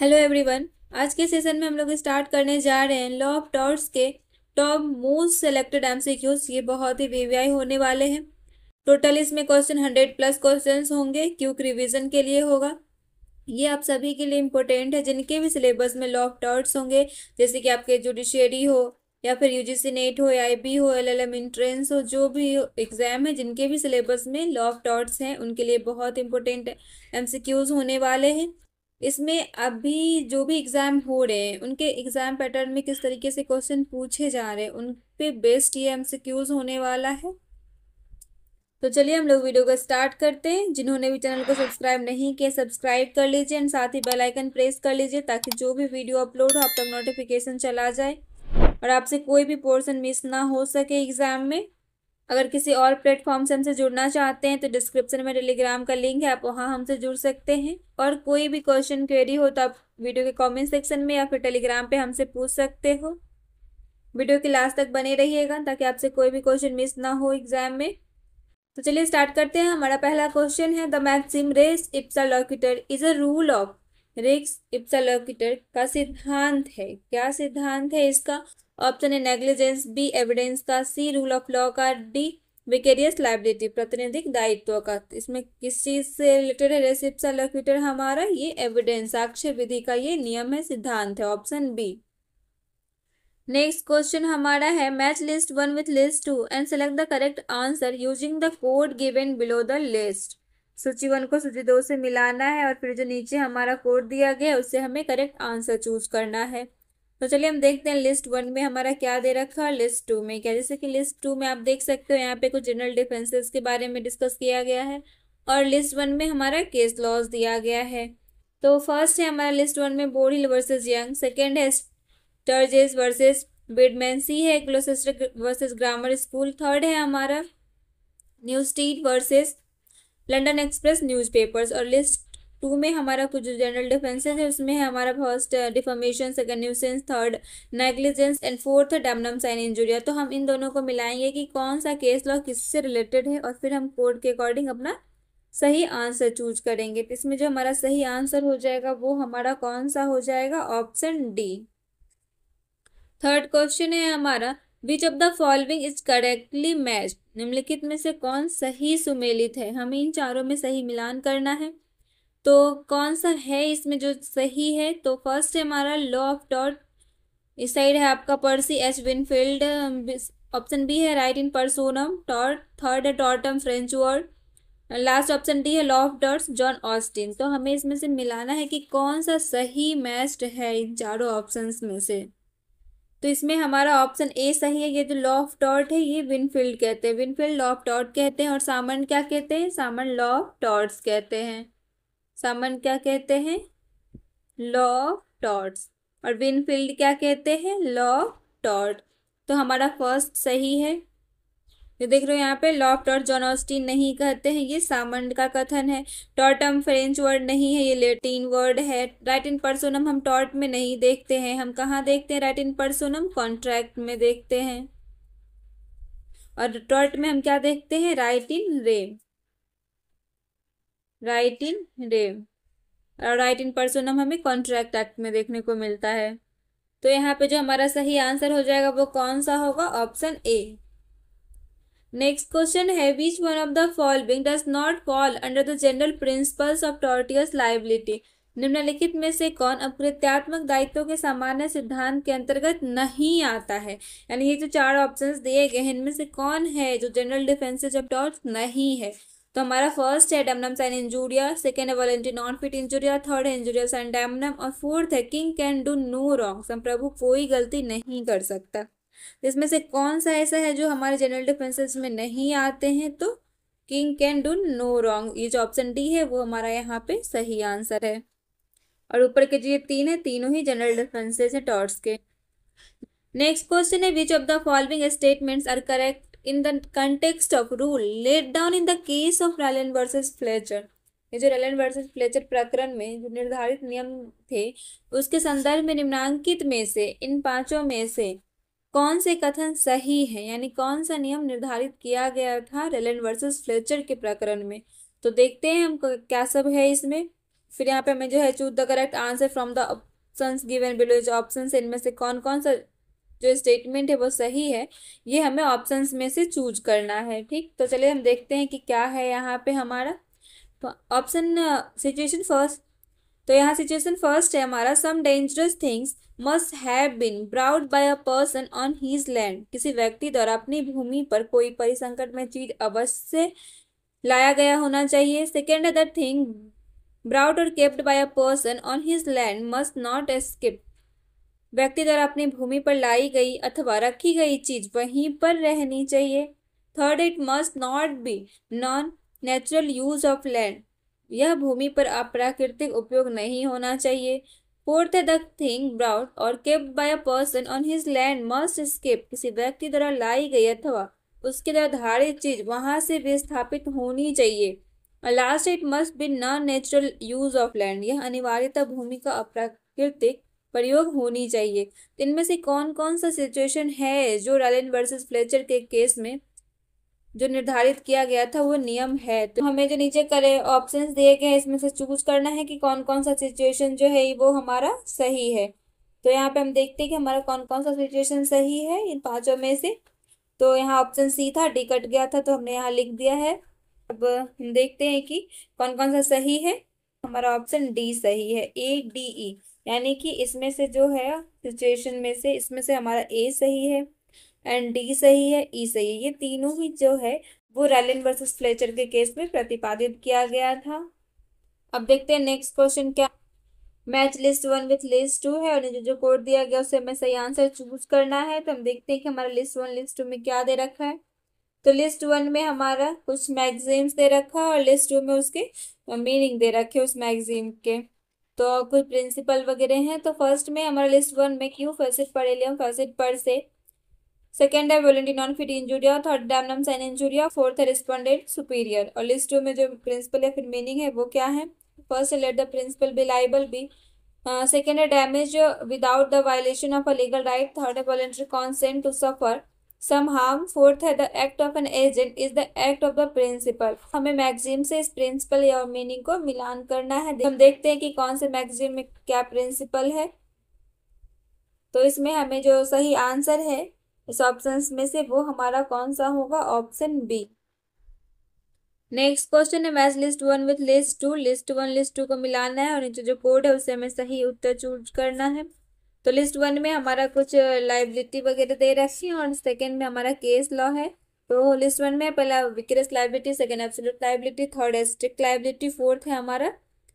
Hello everyone. आज के session में हम लोग स्टार्ट करने जा रहे हैं लॉ ऑफ टॉर्ट्स के टॉप मोस्ट सेलेक्टेड एमसीक्यूज। ये बहुत ही वीवीआई होने वाले हैं। टोटल इसमें क्वेश्चन 100+ क्वेश्चंस होंगे, क्यूक रिवीजन के लिए होगा। ये आप सभी के लिए इम्पोर्टेंट है जिनके भी सिलेबस में लॉ ऑफ टॉर्ट्स होंगे, जैसे कि आपके जुडिशियरी हो या फिर यूजीसी नेट हो, आईबी हो, एलएलएम एंट्रेंस हो, जो भी एग्जाम है जिनके भी सिलेबस में लॉ ऑफ टॉर्ट्स हैं उनके लिए बहुत इंपॉर्टेंट एमसीक्यूज होने वाले हैं। इसमें अभी जो भी एग्जाम हो रहे हैं उनके एग्जाम पैटर्न में किस तरीके से क्वेश्चन पूछे जा रहे हैं उन पे बेस्ड ये एमसीक्यूज होने वाला है। तो चलिए हम लोग वीडियो को स्टार्ट करते हैं। जिन्होंने भी चैनल को सब्सक्राइब नहीं किया सब्सक्राइब कर लीजिए एंड साथ ही बेल आइकन प्रेस कर लीजिए ताकि जो भी वीडियो अपलोड हो आप तक नोटिफिकेशन चला जाए और आपसे कोई भी पोर्शन मिस ना हो सके एग्जाम में। अगर किसी और प्लेटफॉर्म से हमसे जुड़ना चाहते हैं तो डिस्क्रिप्शन में टेलीग्राम का लिंक है, आप वहाँ हमसे जुड़ सकते हैं। और कोई भी क्वेश्चन क्वेरी हो तो आप वीडियो के कमेंट सेक्शन में या फिर टेलीग्राम पे हमसे पूछ सकते हो। वीडियो के लास्ट तक बने रहिएगा ताकि आपसे कोई भी क्वेश्चन मिस ना हो एग्जाम में। तो चलिए स्टार्ट करते हैं। हमारा पहला क्वेश्चन है, the maxim res ipsa loquitur is a rule of. Res ipsa loquitur का सिद्धांत है, क्या सिद्धांत है इसका? ऑप्शन है नेग्लिजेंस, बी एविडेंस का, सी रूल ऑफ लॉ का, डी विकेरियस लाइबिलिटी प्रतिनिधिक दायित्व का। इसमें किस चीज से रिलेटेड है रेस इप्सा लोक्यूटर हमारा? ये एविडेंस, साक्ष्य विधि का ये नियम है, सिद्धांत है, ऑप्शन बी। नेक्स्ट क्वेश्चन हमारा है, match list 1 with list 2 and select the correct answer using the code given below the list. सूची 1 को सूची 2 से मिलाना है और फिर जो नीचे हमारा कोड दिया गया है उससे हमें करेक्ट आंसर चूज करना है। तो चलिए हम देखते हैं लिस्ट 1 में हमारा क्या दे रखा है, लिस्ट 2 में क्या। जैसे कि लिस्ट 2 में आप देख सकते हो यहाँ पे कुछ जनरल डिफेंसेस के बारे में डिस्कस किया गया है और लिस्ट 1 में हमारा केस लॉज दिया गया है। तो फर्स्ट है हमारा लिस्ट 1 में बोरहिल वर्सेस यंग, सेकेंड है स्टर्जेस वर्सेस बिडमैन, सी है ग्लोसेस्टर वर्सेस ग्रामर स्कूल, थर्ड है हमारा news street versus London express newspapers. और लिस्ट 2 में हमारा कुछ जनरल डिफेंसेस है उसमें है हमारा first deformation, second nuisance, third negligence and fourth damnum sine injuria. तो हम इन दोनों को मिलाएंगे कि कौन सा केस लॉ किससे रिलेटेड है और फिर हम कोड के अकॉर्डिंग अपना सही आंसर चूज करेंगे। तो इसमें जो हमारा सही आंसर हो जाएगा वो हमारा कौन सा हो जाएगा? Option D. थर्ड क्वेश्चन है हमारा, विच of the following is correctly matched. निम्नलिखित में से कौन सही सुमेलित है? हमें इन चारों में सही मिलान करना है। तो कौन सा है इसमें जो सही है? तो फर्स्ट है हमारा लॉ ऑफ टॉर्ट, इस साइड है आपका Percy H Winfield, option B है right in personam tort, third है tortum French word, last option D है law of torts John Austin. तो हमें इसमें से मिलाना है कि कौन सा सही मैच्ड है इन चारों ऑप्शंस में से। तो इसमें हमारा ऑप्शन ए सही है। ये जो लॉ ऑफ टॉर्ट है ये विनफील्ड कहते हैं, विनफील्ड लॉ ऑफ टॉर्ट कहते हैं। और सामन क्या कहते हैं? सामन लॉ ऑफ टॉर्ट्स कहते हैं। सामन क्या कहते हैं? Law of torts. और विनफील्ड क्या कहते हैं? Law of tort. तो हमारा फर्स्ट सही है। ये देख रहे हो यहाँ पे law of tort John Austin नहीं कहते हैं, ये सामंड का कथन है। टॉर्टम फ्रेंच वर्ड नहीं है, ये लैटिन वर्ड है। राइट इन पर्सोनम हम टॉर्ट में नहीं देखते हैं, हम कहाँ देखते हैं राइट इन पर्सोनम? कॉन्ट्रैक्ट में देखते हैं। और टॉर्ट में हम क्या देखते हैं? Right in RAM, right in RAM. और राइट इन पर्सोनम हमें कॉन्ट्रैक्ट एक्ट में देखने को मिलता है। तो यहाँ पे जो हमारा सही आंसर हो जाएगा वो कौन सा होगा? Option A. नेक्स्ट क्वेश्चन है, which one of the following does not fall under the general principles of tortious liability. निम्नलिखित में से कौन अकृत्यात्मक दायित्वों के सामान्य सिद्धांत के अंतर्गत नहीं आता है? यानी ये जो चार ऑप्शंस दिए गए हैं इनमें से कौन है जो जनरल डिफेंसेस ऑफ टॉर्ट नहीं है? तो हमारा फर्स्ट है डैमनम साइन इंजूरिया, सेकेंड है voluntary non fit injuria, third है इंजूरिया साइन डैमनम और फोर्थ है king can do no wrong, संप्रभु कोई गलती नहीं कर सकता। इसमें से कौन सा ऐसा है जो हमारे जनरल डिफेंसेस में नहीं आते हैं? तो king can do no wrong, ये जो ऑप्शन डी है वो हमारा यहाँ पे सही आंसर है। और ऊपर के जो ये तीन है तीनों ही जनरल डिफेंसेस है टॉर्ट्स के। नेक्स्ट क्वेश्चन है, which of the following statements are correct in the context of rule laid down in the case of Rylands versus Fletcher. ये जो रैलन वर्सेस फ्लेचर प्रकरण में जो निर्धारित नियम थे उसके संदर्भ में निम्नांकित में से इन पांचों में से कौन से कथन सही है? यानी कौन सा नियम निर्धारित किया गया था रेलन वर्सेस फ्लेचर के प्रकरण में? तो देखते हैं हम क्या सब है इसमें। फिर यहाँ पे हमें जो है choose the correct answer from the options given below. जो ऑप्शन है इनमें से कौन कौन सा जो स्टेटमेंट है वो सही है, ये हमें ऑप्शंस में से चूज करना है। ठीक, तो चलिए हम देखते हैं कि क्या है यहाँ पे हमारा। तो ऑप्शन सिचुएशन फर्स्ट, तो यहाँ सिचुएशन फर्स्ट है हमारा, some dangerous things must have been brought by a person on his land. किसी व्यक्ति द्वारा अपनी भूमि पर कोई परिसंकट में चीज अवश्य लाया गया होना चाहिए। सेकेंड है द थिंग ब्राउड और kept bye a person on his land must not escape. व्यक्ति द्वारा अपनी भूमि पर लाई गई अथवा रखी गई चीज वहीं पर रहनी चाहिए। Third, it must not be non natural use of land. यह भूमि पर अप्राकृतिक उपयोग नहीं होना चाहिए। फोर्थ है द थिंग ब्राउड और kept bye a person on his land must escape. किसी व्यक्ति द्वारा लाई गई अथवा उसके द्वारा धारित चीज वहां से विस्थापित होनी चाहिए। Last, it must be non natural use of land. यह अनिवार्यतः भूमि का अप्राकृतिक प्रयोग होनी चाहिए। तो इनमें से कौन कौन सा सिचुएशन है जो रालेन वर्सेस फ्लेचर के केस में जो निर्धारित किया गया था वो नियम है। तो हमें जो नीचे करे ऑप्शंस दिए गए हैं इसमें से चूज करना है कि कौन कौन सा सिचुएशन जो है वो हमारा सही है। तो यहाँ पे हम देखते हैं कि हमारा कौन कौन सा सिचुएशन सही है इन पांचों में से। तो यहाँ ऑप्शन सी था, डी कट गया था तो हमने यहाँ लिख दिया है। अब हम देखते हैं कि कौन कौन सा सही है। हमारा ऑप्शन डी सही है, ए डी ई, यानी कि इसमें से जो है सिचुएशन में से इसमें से हमारा ए सही है एंड डी सही है, ई सही है। ये तीनों ही जो है वो रैलिन वर्सेस फ्लेचर के केस में प्रतिपादित किया गया था। अब देखते हैं नेक्स्ट क्वेश्चन क्या। मैच लिस्ट 1 विथ लिस्ट 2 है और जो कोड दिया गया उससे हमें सही आंसर चूज करना है। तो हम देखते हैं कि हमारा लिस्ट 1 लिस्ट 2 में क्या दे रखा है। तो लिस्ट 1 में हमारा कुछ मैगजीन्स दे रखा है और लिस्ट 2 में उसके मीनिंग दे रखे उस मैगजीन के। तो कुछ प्रिंसिपल वगैरह हैं। तो फर्स्ट में हमारा लिस्ट 1 में क्यों फैसिट पढ़ेलियम फैसिट पर से, सेकेंड है volenti non fit injuria, third damnum sine injuria, fourth है रिस्पोंडेंट सुपीरियर। और लिस्ट 2 में जो प्रिंसिपल या फिर मीनिंग है वो क्या है। फर्स्ट है let the principal be liable be, second है damage without the violation of a legal right, third है voluntary consent to suffer some harm, fourth है the act of an agent is the act of the principal. हमें maxim से इस principal या meaning को मिलान करना है। हम देखते हैं कि कौन से मैगजीन में क्या प्रिंसिपल है। तो इसमें हमें जो सही आंसर है इस ऑप्शंस में से वो हमारा कौन सा होगा, ऑप्शन बी। नेक्स्ट क्वेश्चन है match list 1 with list 2। List 1 list 2 को मिलाना है और नीचे जो कोड है उससे हमें सही उत्तर चूज करना है। तो लिस्ट 1 में हमारा कुछ लाइबिलिटी वगैरह दे रखी है और सेकेंड में हमारा केस लॉ है। तो लिस्ट 1 में पहला vicarious liability, second absolute liability, third है स्ट्रिक्ट लाइबिलिटी, फोर्थ है हमारा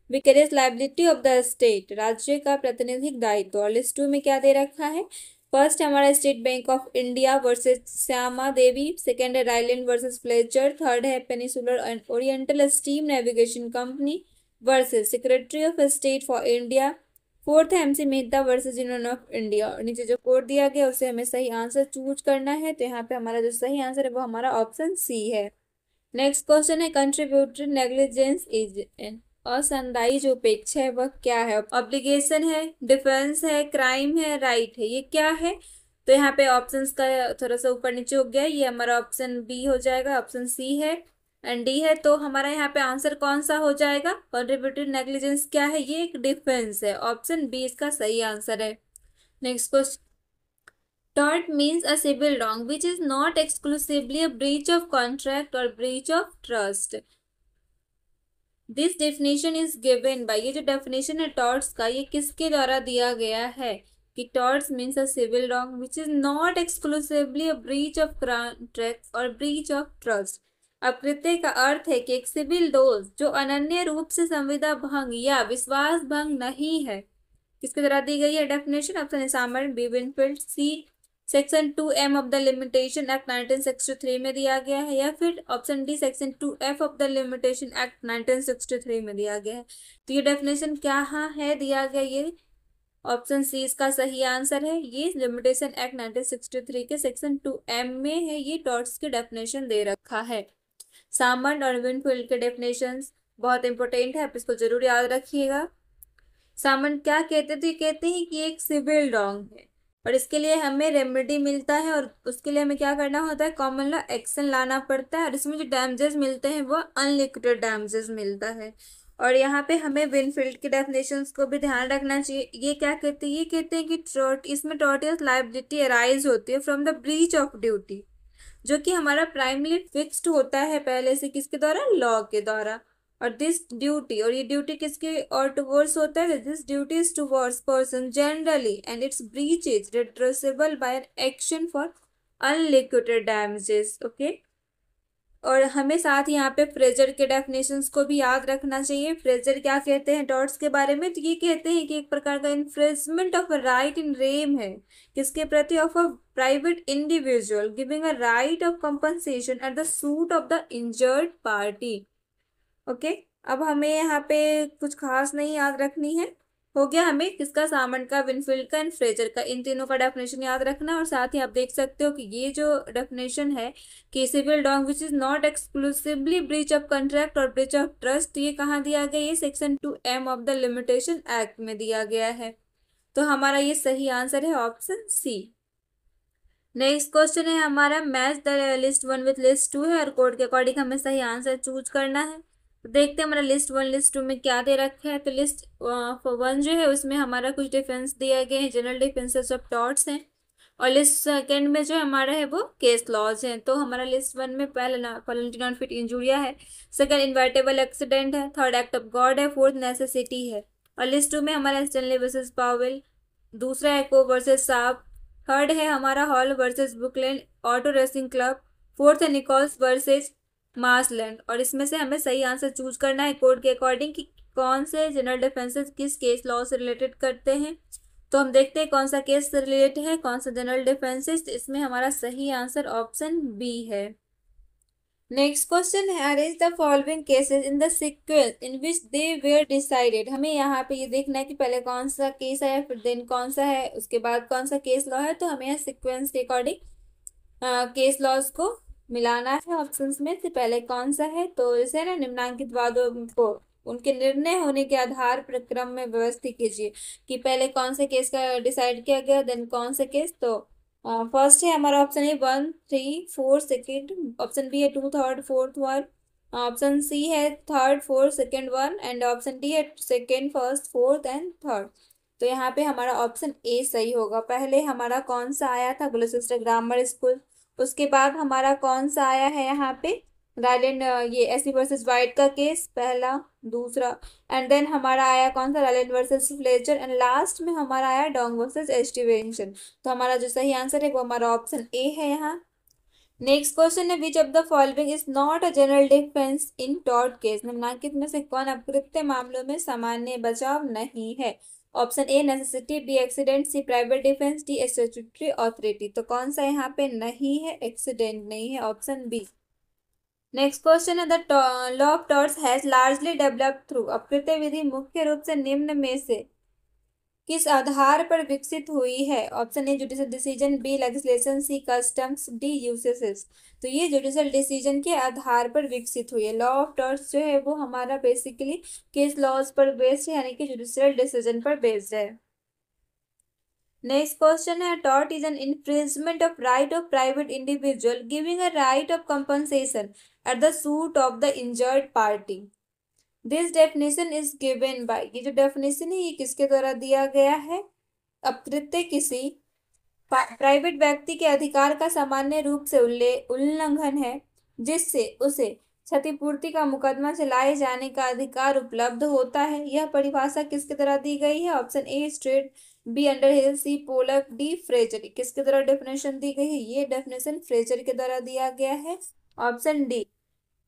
vicarious liability of the state, राज्य का प्रतिनिधिक दायित्व। और लिस्ट 2 में क्या दे रखा है। फर्स्ट है हमारा State Bank of India versus Shyama Devi, second है राइलैंड वर्सेस फ्लेचर, थर्ड है Peninsular and Oriental Steam Navigation Company versus Secretary of State for India, fourth है MC Mehta versus union of India. और नीचे जो कोड दिया गया उसे हमें सही आंसर चूज करना है। तो यहाँ पे हमारा जो सही आंसर है वो हमारा ऑप्शन सी है। नेक्स्ट क्वेश्चन है कंट्रीब्यूटरी नेग्लिजेंस इज असंदाई जो उपेक्षा है वह क्या है। ऑब्लिगेशन है, डिफेंस है, क्राइम है, राइट है, ये क्या है। तो यहाँ पे ऑप्शंस का थोड़ा सा ऊपर नीचे हो गया, ये हमारा ऑप्शन बी हो जाएगा, ऑप्शन सी है एंड डी है। तो हमारा यहाँ पे आंसर कौन सा हो जाएगा। कंट्रीब्यूटरी नेग्लिजेंस क्या है, ये एक डिफेंस है, ऑप्शन बी इसका सही आंसर है। Next question, tort means a civil wrong which is not exclusively a breach of contract or breach of trust. This definition is given by, ये जो definition है torts का ये किसके द्वारा दिया गया है कि torts means a civil wrong which is not exclusively a breach of contract or breach of trust. अकृत्य का अर्थ है कि एक सिविल दोष जो अनन्य रूप से संविदा भंग या विश्वास भंग नहीं है, किसके द्वारा दी गई है definition. Option A Salmond B Winfield, C section 2M of the limitation act 1963 में दिया गया है, या फिर option D section 2F of the limitation act 1963 में दिया गया है। तो ये डेफिनेशन क्या है दिया गया, ये ऑप्शन सी इसका सही आंसर है। ये लिमिटेशन एक्ट 1963 के सेक्शन 2M में है, ये टॉर्ट्स की डेफिनेशन दे रखा है। सामंड और विनफील्ड के डेफिनेशन बहुत इंपॉर्टेंट है, आप इसको जरूर याद रखिएगा। सामंड क्या कहते थे, कहते हैं कि एक सिविल रॉन्ग है और इसके लिए हमें रेमेडी मिलता है और उसके लिए हमें क्या करना होता है, कॉमन लॉ एक्शन लाना पड़ता है और इसमें जो डैमेजेस मिलते हैं वो अनलिक्विडेड डैमेजेस मिलता है। और यहाँ पे हमें विनफील्ड की डेफिनेशंस को भी ध्यान रखना चाहिए। ये क्या कहते हैं, ये कहते हैं कि इसमें टॉर्टियस लायबिलिटी अराइज होती है from the breach of duty, जो कि हमारा प्राइमली फिक्स्ड होता है पहले से, किसके द्वारा, लॉ के द्वारा। और दिस ड्यूटी, और ये ड्यूटी किसके और टुवर्ड्स होता है, this duty is towards person generally and its breach is redressable by an action for unliquidated damages. Okay, और हमें साथ ही यहाँ पे फ्रेजर के डेफिनेशंस को भी याद रखना चाहिए। फ्रेजर क्या कहते हैं टॉर्ट्स के बारे में, तो ये कहते हैं कि एक प्रकार का infringement of a right in rem है, किसके प्रति, of a private individual giving a right of compensation at the suit of the injured party. Okay, अब हमें यहाँ पे कुछ खास नहीं याद रखनी है। हो गया हमें किसका, सामंट का, विनफील्ड का एंड फ्रेजर का, इन तीनों का डेफिनेशन याद रखना। और साथ ही आप देख सकते हो कि ये जो डेफिनेशन है कि civil wrong which is not exclusively breach of contract और ब्रीच ऑफ ट्रस्ट, तो ये कहाँ दिया गया, ये section 2M of the limitation act में दिया गया है। तो हमारा ये सही आंसर है ऑप्शन सी। नेक्स्ट क्वेश्चन है हमारा, match the list 1 with list 2 है और कोड के अकॉर्डिंग हमें सही आंसर चूज करना है। तो देखते हैं हमारा लिस्ट 1 लिस्ट 2 में क्या दे रखा है। तो लिस्ट 1 जो है उसमें हमारा कुछ डिफेंस दिया गया है, जनरल डिफेंसेस ऑफ टॉर्ट्स हैं। और लिस्ट सेकेंड में जो हमारा है वो केस लॉज है। तो हमारा लिस्ट 1 में पहला वॉलंटरी नॉन फिट इंजूरिया है, सेकंड इनवाइटेबल एक्सीडेंट है, थर्ड एक्ट ऑफ गॉड है, फोर्थ नेसेसिटी है। और लिस्ट 2 में हमारा स्टेनली वर्सेस पावेल, दूसरा है को वर्सेस साब, थर्ड है हमारा Hall versus Brooklands auto racing club, fourth है निकोल्स वर्सेस मार्सलैंड। और इसमें से हमें सही आंसर चूज करना है कोड के अकॉर्डिंग कि कौन से जनरल डिफेंसेस किस केस लॉ से रिलेटेड करते हैं। तो हम देखते हैं कौन सा केस से रिलेटेड है, कौन सा जनरल डिफेंसेस। इसमें हमारा सही आंसर ऑप्शन बी है। नेक्स्ट क्वेश्चन है, arrange the following cases in the sequence in which they were decided. हमें यहाँ पे ये देखना है कि पहले कौन सा केस है, फिर देन कौन सा है, उसके बाद कौन सा केस लॉ है। तो हमें यहाँ सीक्वेंस के अकॉर्डिंग केस लॉज को मिलाना है ऑप्शंस में से, पहले कौन सा है। तो इसे ना निम्नांकित वादों को उनके निर्णय होने के आधार पर क्रम में व्यवस्थित कीजिए कि पहले कौन से केस का डिसाइड किया गया, देन कौन से केस। तो फर्स्ट है हमारा option A 1 3 4 second, option B है 2 3rd 4th 1, ऑप्शन सी है 3rd 4th 2nd 1 and option D है 2nd 1st 4th and 3rd। तो यहाँ पे हमारा ऑप्शन ए सही होगा। पहले हमारा कौन सा आया था, ग्लौसेस्टर ग्रामर स्कूल, उसके बाद हमारा कौन सा आया है यहाँ पे रायलैंड, ये एससी वर्सेस वाइट का केस पहला, दूसरा, एंड देन हमारा आया कौन सा, Rylands versus Fletcher, and last में हमारा आया डोंग वर्सेस एस्टिवेंशन। तो हमारा जो सही आंसर है वो हमारा ऑप्शन ए है यहाँ। नेक्स्ट क्वेश्चन है, which of the following is not a general defence in tort case. निम्नलिखित में से कौन अकृत्य मामलों में सामान्य बचाव नहीं है। Option A necessity, B accident, C private defence, D statutory authority. तो कौन सा यहाँ पे नहीं है, एक्सीडेंट नहीं है, ऑप्शन बी। नेक्स्ट क्वेश्चन है, the law of torts has largely developed through. अकृत्य विधि मुख्य रूप से निम्न में से किस आधार पर विकसित हुई है। Option A judicial decision, B legislation, C customs, D uses. तो ये जुडिशियल डिसीजन के आधार पर विकसित हुई है। लॉ ऑफ टॉर्ट्स जो है वो हमारा बेसिकली केस लॉज पर बेस्ड है, यानी कि जुडिशियल डिसीजन पर बेस्ड है। नेक्स्ट क्वेश्चन है, tort is an infringement of right of private individual giving a right of compensation at the suit of the injured party. This definition is given by, ये जो definition है ये किसके द्वारा दिया गया है, अकृत्य किसी प्राइवेट व्यक्ति के अधिकार का सामान्य रूप से उल्लंघन है जिससे उसे क्षतिपूर्ति का मुकदमा चलाए जाने का अधिकार उपलब्ध होता है। यह परिभाषा किसके द्वारा दी गई है। Option A Street, B Underhill, C Pollock, D Fraser. किसके द्वारा डेफिनेशन दी गई है, ये डेफिनेशन फ्रेजर के द्वारा दिया गया है, ऑप्शन डी।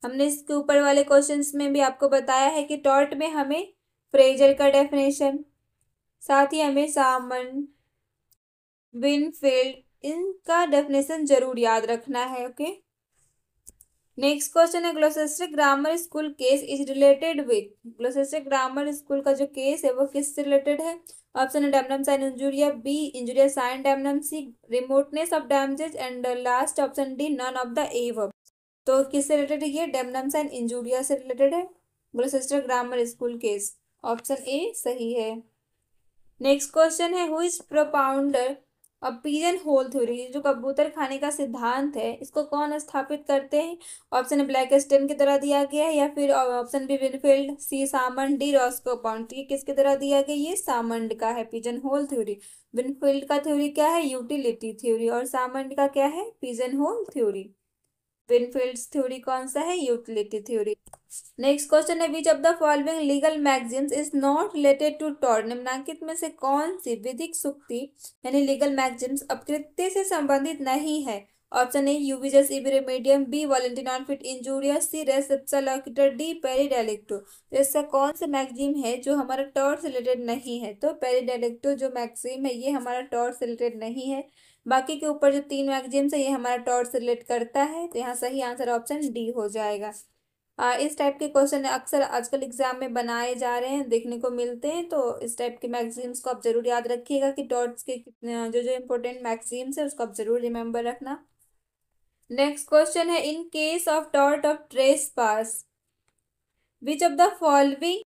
हमने इसके ऊपर वाले क्वेश्चंस में भी आपको बताया है कि टॉर्ट में हमें फ्रेजर का डेफिनेशन, साथ ही हमें सामन, विनफील्ड, इनका डेफिनेशन जरूर याद रखना है। ओके, नेक्स्ट क्वेश्चन है, Gloucester grammar school case is related with. Gloucester grammar school का जो केस है वो किससे रिलेटेड है। ऑप्शन है damnum sine injuria, B injuria sine damnum, C remoteness of damages and last option D none of the above. तो किससे related है ये, डैमनम साइन इंजूरिया से रिलेटेड है Gloucester grammar school case, option A सही है। Next question है, who is propounder of pigeon hole theory, जो कबूतर खाने का सिद्धांत है, इसको कौन स्थापित करते हैं? ऑप्शन ए ब्लैकस्टन की तरह दिया गया है, या फिर option B Winfield, C Salmond, D Roscoe Pound. ये किसकी तरह दिया गया? ये सामंड का है पिजन होल थ्योरी। विनफील्ड का थ्योरी क्या है? Utility theory. और सामंड का क्या है? Pigeon hole theory. Winfield's theory कौन सा है? Utility theory. नेक्स्ट क्वेश्चन है, which of the following legal maxims is not related to tort. निम्नलिखित में से कौन सी विधिक सुक्ति यानी लीगल मैगजीम्स अपकृत्य से संबंधित नहीं है? Option A ubi jus ibi remedium, B volenti non fit injuria, C res ipsa loquitur, D pari delicto. तो इसका कौन सा मैगजीम है जो हमारा टॉर्ट से रिलेटेड नहीं है? तो पेरिडेलिक्टो जो मैगजीम है ये हमारा टॉर्ट से रिलेटेड नहीं है। बाकी के ऊपर जो 3 मैगजीम्स है ये हमारा टॉर्ट से रिलेट करता है। तो यहाँ सही आंसर ऑप्शन डी हो जाएगा। इस टाइप के क्वेश्चन अक्सर आजकल एग्जाम में बनाए जा रहे हैं, देखने को मिलते हैं। तो इस टाइप के मैगजीम्स को आप जरूर याद रखिएगा कि टॉर्ट्स के कितने जो जो इम्पोर्टेंट मैगजीम्स है उसको आप जरूर रिमेंबर रखना। नेक्स्ट क्वेश्चन है, in case of tort of trace pass which of the following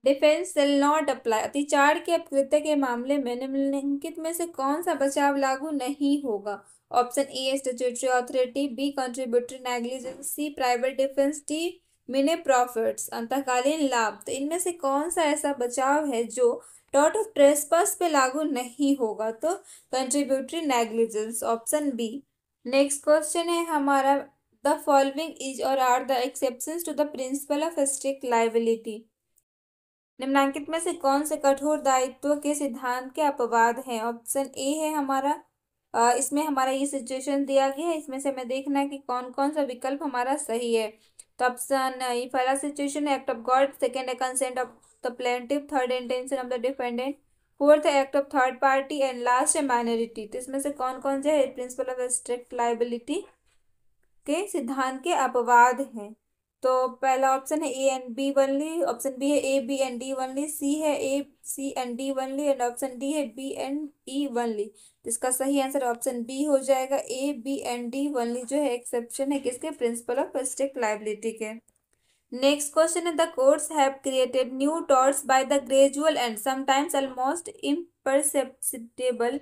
defence will not apply. अतिचार के अपकृत्य के मामले में निम्नलिखित में से कौन सा बचाव लागू नहीं होगा? Option A statutory authority, B contributory negligence, C private defence, D मिने प्रॉफिट्स अंतकालीन लाभ। तो इनमें से कौन सा ऐसा बचाव है जो टॉर्ट ऑफ ट्रेसपास पे लागू नहीं होगा? तो contributory negligence, option B. Next question है हमारा, द फॉलोइंग इज और are the exceptions to the principle of strict liability. निम्नलिखित में से कौन से कठोर दायित्व के सिद्धांत के अपवाद हैं? ऑप्शन ए है हमारा, इसमें हमारा ये सिचुएशन दिया गया है, इसमें से हमें देखना है कि कौन कौन सा विकल्प हमारा सही है। तो ऑप्शन ये पहला सिचुएशन है एक्ट ऑफ गॉड, सेकेंड है consent of the plaintiff, third intention of the defendant, fourth है act of third party and last है माइनॉरिटी। तो इसमें से कौन कौन से है प्रिंसिपल ऑफ स्ट्रिक्ट लायबिलिटी के सिद्धांत के अपवाद हैं? तो पहला ऑप्शन है A and B only, option B है A B and D only, C है A C and D only, and option D है बी एंड ई वनली। इसका सही आंसर ऑप्शन बी हो जाएगा, A B and D only जो है exception है किसके? प्रिंसिपल ऑफ स्ट्रिक्ट लायबिलिटी के। नेक्स्ट क्वेश्चन है, the courts have created new torts by the gradual and sometimes almost imperceptible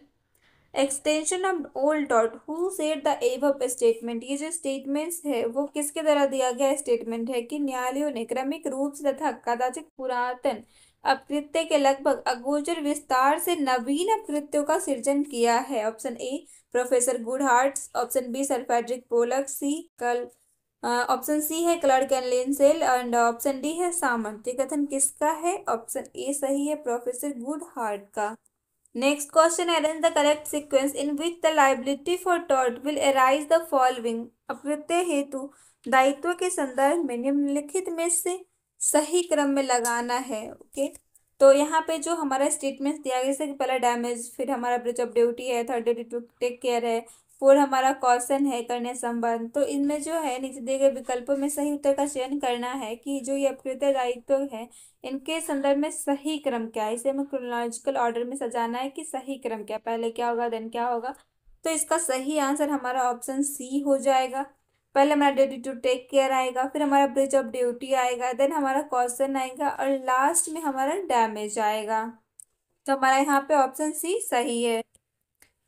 extension of old dot who said the above statement. ये जो statements है वो किसके द्वारा दिया गया स्टेटमेंट है कि न्यायालयों ने क्रमिक रूप से तथा कदाचित पुरातन अपकृत्य के लगभग अगोचर विस्तार से नवीन अपकृत्यों का सृजन किया है? Option A professor Goodhart, option B sir Frederick Pollock, option C है Clerk and Lindsell, and option D है सामंत। ये कथन किसका है? ऑप्शन ए सही है, प्रोफेसर गुडहार्ट का। Next question, arrange the correct sequence in which the liability for tort will arise the following. अपकृत्य हेतु दायित्व के संदर्भ में निम्नलिखित में से सही क्रम में लगाना है। ओके, तो यहाँ पे जो हमारा स्टेटमेंट दिया गया, जैसे कि पहला डैमेज, फिर हमारा ब्रीच ऑफ ड्यूटी है, third duty to take care है, फोर हमारा कॉशन है करने संबंध। तो इनमें जो है नीचे दिए गए विकल्पों में सही उत्तर का चयन करना है कि जो ये अपकृत्य दायित्व है इनके संदर्भ में सही क्रम क्या है। इसे हमें क्रोनोलॉजिकल ऑर्डर में सजाना है कि सही क्रम क्या, पहले क्या होगा देन क्या होगा। तो इसका सही आंसर हमारा ऑप्शन सी हो जाएगा। पहले हमारा ड्यूटी टू टेक केयर आएगा, फिर हमारा ब्रीच ऑफ ड्यूटी आएगा, देन हमारा कॉशन आएगा, और लास्ट में हमारा डैमेज आएगा। तो हमारा यहाँ पे ऑप्शन सी सही है।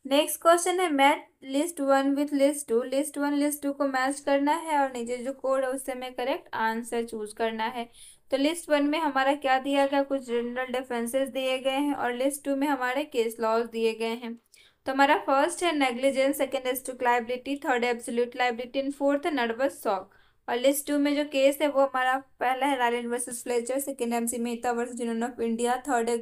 नेक्स्ट क्वेश्चन है, match list 1 with list 2। List 1 list 2 को मैच करना है और नीचे जो कोड है उससे हमें करेक्ट आंसर चूज करना है। तो लिस्ट 1 में हमारा क्या दिया गया? कुछ जनरल डिफरेंसेस दिए गए हैं, और लिस्ट 2 में हमारे केस लॉज दिए गए हैं। तो हमारा फर्स्ट है negligence, second strict liability, third absolute liability, and fourth है नर्वस शॉक। और लिस्ट 2 में जो केस है वो हमारा पहला है Ryland versus Fletcher, second MC Mehta versus union of India, third है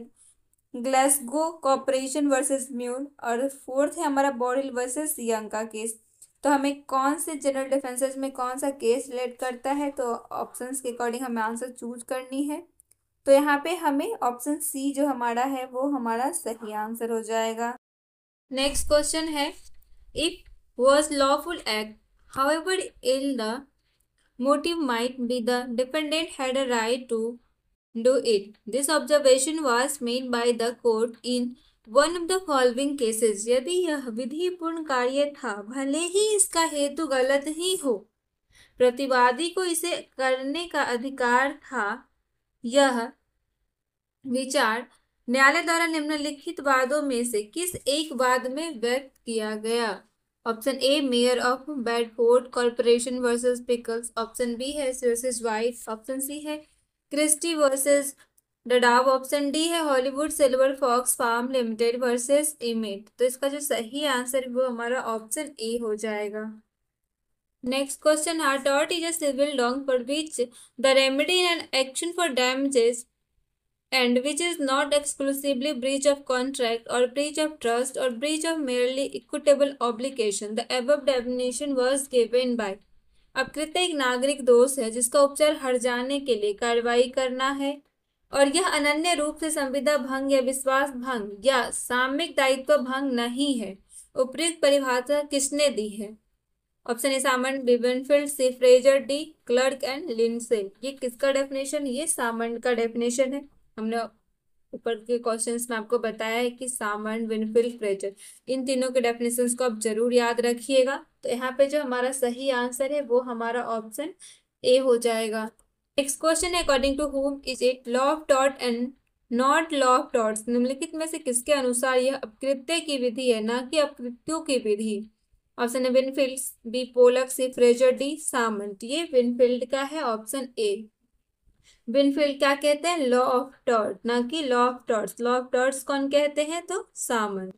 ग्लासगो कॉर्पोरेशन वर्सेस म्यून, और फोर्थ है हमारा बॉरिल वर्सेस यंग का केस। तो हमें कौन से जनरल डिफेंसेस में कौन सा केस रिलेट करता है, तो ऑप्शंस के अकॉर्डिंग हमें आंसर चूज करनी है। तो यहाँ पे हमें ऑप्शन सी जो हमारा है वो हमारा सही आंसर हो जाएगा। नेक्स्ट क्वेश्चन है, if was lawful act however ill the motive might be the defendant had a right to do it. This observation was made by the court in one of the following cases. यदि यह विधिपूर्ण कार्य था भले ही इसका हेतु गलत ही हो, प्रतिवादी को इसे करने का अधिकार था। यह विचार न्यायालय द्वारा निम्नलिखित वादों में से किस एक वाद में व्यक्त किया गया? Option A mayor of Bedford Corporation versus Pickles, option B है वर्सेस वाइट, ऑप्शन सी है क्रिस्टी वर्सेस डडाव, ऑप्शन डी है Hollywood Silver Fox Farm Limited versus Emmett. तो इसका जो सही आंसर है वो हमारा ऑप्शन ए हो जाएगा। Next question, are tort is a civil wrong for which the remedy and action for damages and which is not exclusively breach of contract or breach of trust or breach of merely equitable obligation. The above definition was given by। अपकृत्य एक नागरिक दोष है जिसका उपचार हर जाने के लिए कार्रवाई करना है और यह अनन्य रूप से संविदा भंग या विश्वास भंग या सामयिक दायित्व भंग नहीं है। उपयुक्त परिभाषा किसने दी है? Option A Salmond, B Winfield, C Fraser, D Clerk and Lindsay. ये किसका डेफिनेशन? ये सामंड का डेफिनेशन है। हमने ऊपर के क्वेश्चंस में आपको बताया है कि सामंड, विनफील्ड, फ्रेजर, इन तीनों के डेफिनेशंस को आप जरूर याद रखिएगा। तो यहाँ पे जो हमारा सही आंसर है वो हमारा ऑप्शन ए हो जाएगा। नेक्स्ट क्वेश्चन है, according to whom is it law of tort and not law of torts? निम्नलिखित में से किसके अनुसार यह अपकृत्य की विधि है ना कि अपकृत्यों की विधि? ऑप्शन है विनफील्ड, बी पोलक, सी फ्रेजर, डी सामंट। ये विनफील्ड का है, ऑप्शन ए। विनफील्ड क्या कहते हैं? लॉ ऑफ टॉर्ट, ना कि law of torts. Law of torts कौन कहते हैं? तो Salmond.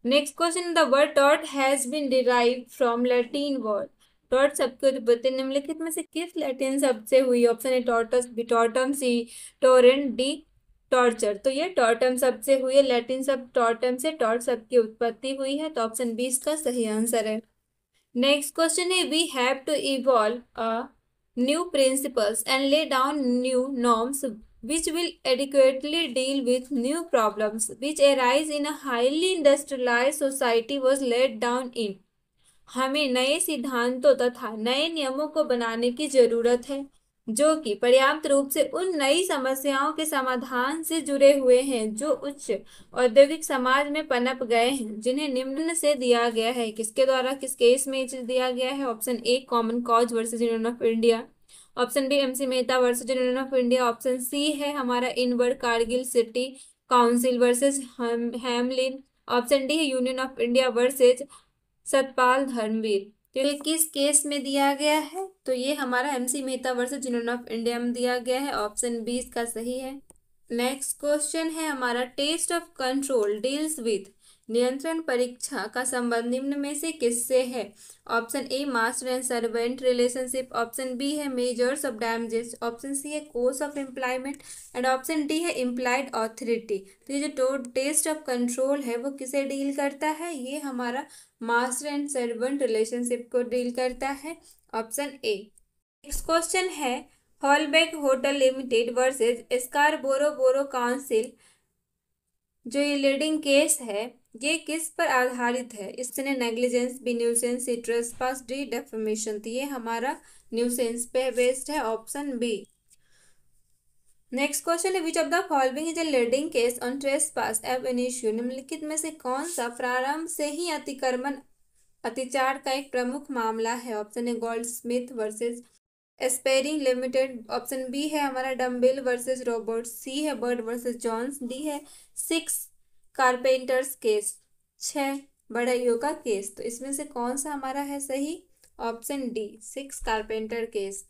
Next question, the word tort has been derived from Latin word. Tort शब्द की उत्पत्ति निम्नलिखित में से किस लैटिन शब्द से हुई? Option A tortus, B tortum, C torrent, D torture. तो ये टॉर्टम शब्द से हुई है। लैटिन शब्द टॉर्टम से टॉर्ट शब्द की उत्पत्ति हुई है। तो ऑप्शन बी इसका सही आंसर है। नेक्स्ट क्वेश्चन है, we have to evolve a new principles and lay down new norms which will adequately deal with new problems which arise in a highly industrialized society was laid down in। हमें नए सिद्धांतों तथा नए नियमों को बनाने की जरूरत है जो कि पर्याप्त रूप से उन नई समस्याओं के समाधान से जुड़े हुए हैं जो उच्च औद्योगिक समाज में पनप गए हैं, जिन्हें निम्न से दिया गया है। किसके द्वारा, किस केस में ये चीज दिया गया है? Option A common cause versus union of India, option B MC Mehta versus union of India, option C है हमारा Invercargill city council versus Hamlin, option D है Union of India versus Satpal Dharamvir. तो ये किस केस में दिया गया है? तो ये हमारा MC Mehta versus union of India में दिया गया है। ऑप्शन बी इसका सही है। नेक्स्ट क्वेश्चन है हमारा, test of control deals with. नियंत्रण परीक्षा का संबंध निम्न में से किससे है? Option A master and servant relationship, option B है measures of damages, option C है course of employment and option D है इम्प्लाइड ऑथोरिटी। तो ये जो टेस्ट ऑफ कंट्रोल है वो किसे डील करता है? ये हमारा मास्टर एंड सर्वेंट रिलेशनशिप को डील करता है, ऑप्शन ए। नेक्स्ट क्वेश्चन है, हॉलबैक होटल लिमिटेड वर्सेस स्कारबोरो बोरो काउंसिल, जो ये लीडिंग केस है ये किस पर आधारित है? इसने नेग्लिजेंस, बी न्यूसेंस, सी ट्रेसपास, डी डेफेमेशन। तो ये हमारा न्यूसेंस पे बेस्ड है, ऑप्शन बी। नेक्स्ट क्वेश्चन है, which of the following is a leading case on trespass एब इनिशियो? निम्नलिखित में से कौन सा प्रारंभ से ही अतिक्रमण अतिचार का एक प्रमुख मामला है? Option A Goldsmith versus aspiring limited, option B है हमारा डम्बेल वर्सेस रॉबर्ट, सी है बर्ड वर्सेस जॉन्स, डी है 6 कारपेंटर्स केस, 6 बढ़इयों का केस। तो इसमें से कौन सा हमारा है सही? Option D 6 carpenter case.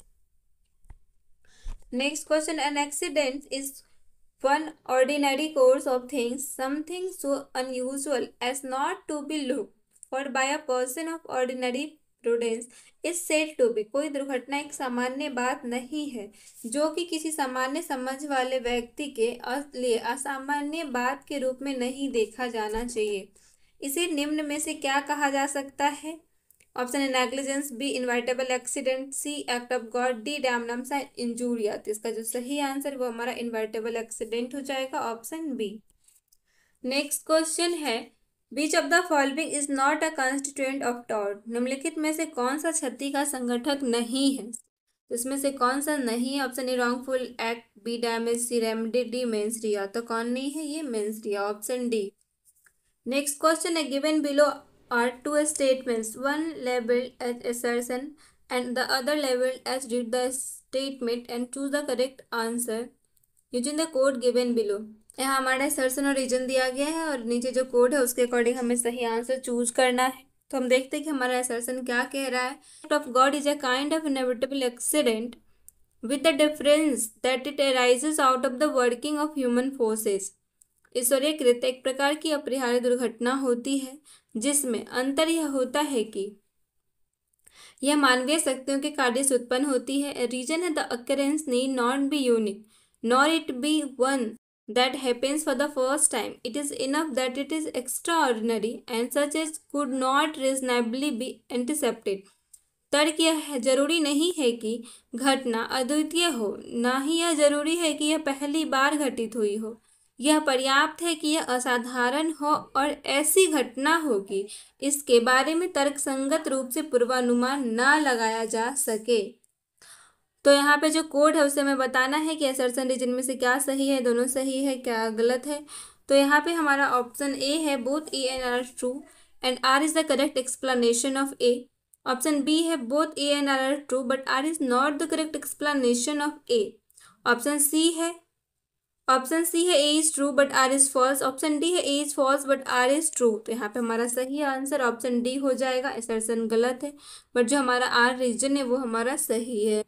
Next question, an accident is one ordinary course of things, something so unusual as not to be look for by a person of ordinary prudence is said to be. कोई दुर्घटना एक सामान्य बात नहीं है जो कि किसी सामान्य समझ वाले व्यक्ति के लिए असामान्य बात के रूप में नहीं देखा जाना चाहिए। इसे निम्न में से क्या कहा जा सकता है? Option A negligence, B inevitable accident, C act of God, D damnum sine injuria. तो इसका जो सही आंसर वो हमारा इनवाइटेबल एक्सीडेंट हो जाएगा, ऑप्शन बी। नेक्स्ट क्वेश्चन है, which of the following is not a constituent of tort? निम्नलिखित में से कौन सा क्षति का संगठक नहीं है? तो इसमें से कौन सा नहीं है? Option A wrongful act, B damage, C remedy, D mens rea. तो कौन नहीं है? ये mens rea, option D. Next question है, given below are two statements, one labeled as assertion and the other labeled as read the statement and choose the correct answer using the code given below। यहाँ हमारा assertion और reason दिया गया है और नीचे जो कोड है उसके अकॉर्डिंग हमें सही आंसर चूज करना है। तो हम देखते हैं कि हमारा assertion क्या कह रहा है। Of God is a kind of inevitable accident with the difference that it arises out of the working of human forces। ईश्वरीय कृत्य एक प्रकार की अपरिहार्य दुर्घटना होती है जिसमें अंतर यह होता है कि यह मानवीय शक्तियों के कार्य से उत्पन्न होती है। रीजन है the occurrence need not be unique nor it be one that happens for the first time. It is enough that it is extraordinary and such as could not reasonably be anticipated। तर्क यह जरूरी नहीं है कि घटना अद्वितीय हो, ना ही यह जरूरी है कि यह पहली बार घटित हुई हो। यह पर्याप्त है कि यह असाधारण हो और ऐसी घटना हो कि इसके बारे में तर्कसंगत रूप से पूर्वानुमान ना लगाया जा सके। तो यहाँ पे जो कोड है उसे हमें बताना है कि असर्शन रीजन में से क्या सही है, दोनों सही है, क्या गलत है। तो यहाँ पे हमारा ऑप्शन ए है both A and R true and R is the correct explanation of A. Option B है both A and R true but R is not the correct explanation of A. Option C है A is true but R is false. Option D है A is false but R is true. तो यहाँ पे हमारा सही answer option D हो जाएगा। Assertion गलत है बट जो हमारा आर रीजन है वो हमारा सही है।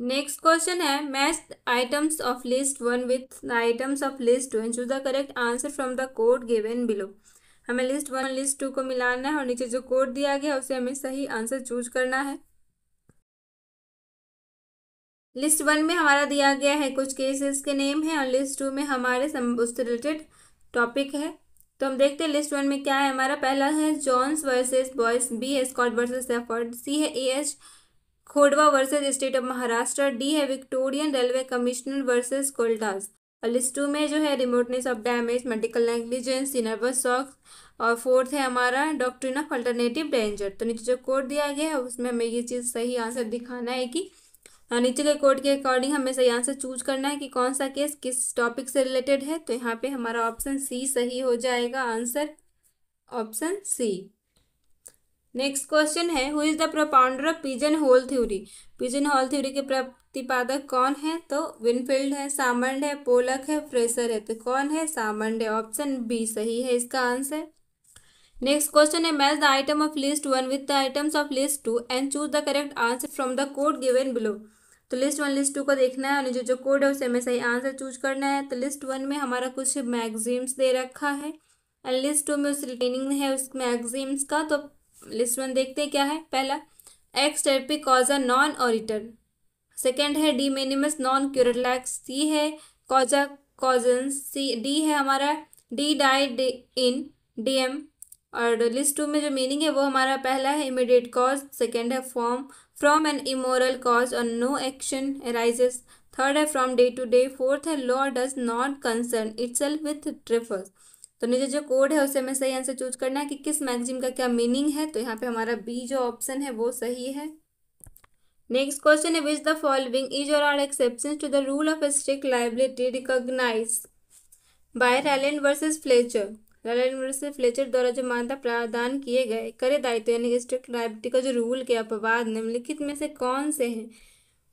नेक्स्ट क्वेश्चन है match items of list 1 with items of list 2 and choose the correct answer from the code given below. हमें लिस्ट 1 लिस्ट 2 को मिलाना है और नीचे जो कोड दिया गया है उसे हमें सही आंसर चूज करना है। लिस्ट 1 में हमारा दिया गया है कुछ केसेस के नेम है और लिस्ट 2 में हमारे उससे रिलेटेड टॉपिक है। तो हम देखते हैं लिस्ट 1 में क्या है। हमारा पहला है जॉन्स वर्सेस बॉयज, बी है स्कॉट वर्सेस सेफर्ड, सी है AH Khodwa versus state of Maharashtra, D है Victorian railway commissioner versus Coultas. और लिस्ट 2 में जो है remoteness of damage, medical negligence, nervous shock और फोर्थ है हमारा डॉक्ट्रिन ऑफ अल्टरनेटिव डेंजर। तो नीचे जो कोड दिया गया है उसमें हमें ये चीज़ सही आंसर दिखाना है कि नीचे के कोड के अकॉर्डिंग हमें सही आंसर चूज करना है कि कौन सा केस किस टॉपिक से रिलेटेड है। तो यहाँ पे हमारा ऑप्शन सी सही हो जाएगा answer, option C. Next question है who is the propounder of pigeon hole theory. Pigeon hole theory के प्रतिपादक कौन है। तो विनफील्ड है, सामंड है, पोलक है, फ्रेसर है। तो कौन है, सामंड है। ऑप्शन बी सही है इसका आंसर। नेक्स्ट क्वेश्चन है match the item of list 1 with the items of list 2 and choose the correct answer from the code given below. तो लिस्ट 1 लिस्ट 2 को देखना है और जो कोड है उसे हमें सही आंसर चूज करना है। तो लिस्ट 1 में हमारा कुछ मैगजीम्स दे रखा है और लिस्ट 2 में उस रिटेनिंग है उस मैगजीम्स का। तो लिस्ट 1 देखते हैं क्या है। पहला ex turpi causa non oritur, second है de minimis non curat lex, C है कॉजा कॉजन्स, सी डी है हमारा डी डाइड इन डीएम। और लिस्ट 2 में जो मीनिंग है वो हमारा पहला है इमीडिएट कॉज, सेकेंड है फ्रॉम एन इमोरल कॉज और नो एक्शन अराइजेस, थर्ड है from day to day, fourth है law does not concern itself with trifles. तो नीचे जो कोड है उसे हमें सही आंसर चूज करना है कि किस मैगजीन का क्या मीनिंग है। तो यहाँ पे हमारा बी जो ऑप्शन है वो सही है। नेक्स्ट क्वेश्चन है विच द फॉलोइंग इज और are exception to the rule of strict liability recognise by Rylands versus Fletcher. Rylands versus Fletcher द्वारा जो मान्यता प्रदान किए गए करे दायित्व यानी स्ट्रिक्ट लायबिलिटी का जो रूल के अपवाद निम्नलिखित में से कौन से हैं।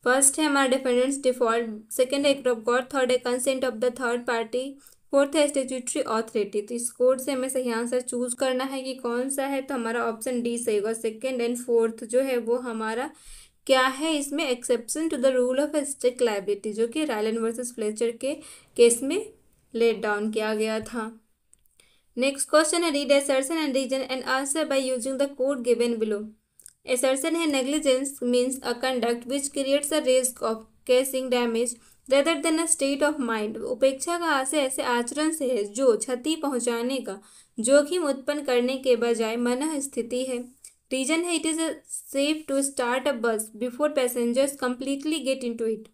फर्स्ट है हमारा डिफेंडेंट्स डिफॉल्ट, सेकेंड है एक्ट ऑफ गॉड, थर्ड है consent of the third party, fourth है स्टैट्यूटरी ऑथोरिटी। तो इस कोड से हमें सही आंसर चूज करना है कि कौन सा है। तो हमारा ऑप्शन डी सही होगा। सेकेंड एंड फोर्थ जो है वो हमारा क्या है, इसमें exception to the rule of strict liability जो कि रैलेंड वर्सेस फ्लेचर के केस में लेट डाउन किया गया था। नेक्स्ट क्वेश्चन है read assertion and reason and answer by using the code given below. assertion है negligence means a conduct which creates a risk of causing damage rather than a state of mind. उपेक्षा का आशय ऐसे आचरण से है जो क्षति पहुंचाने का जोखिम उत्पन्न करने के बजाय मन स्थिति है। रीजन है it is safe to start a bus before passengers completely get into it.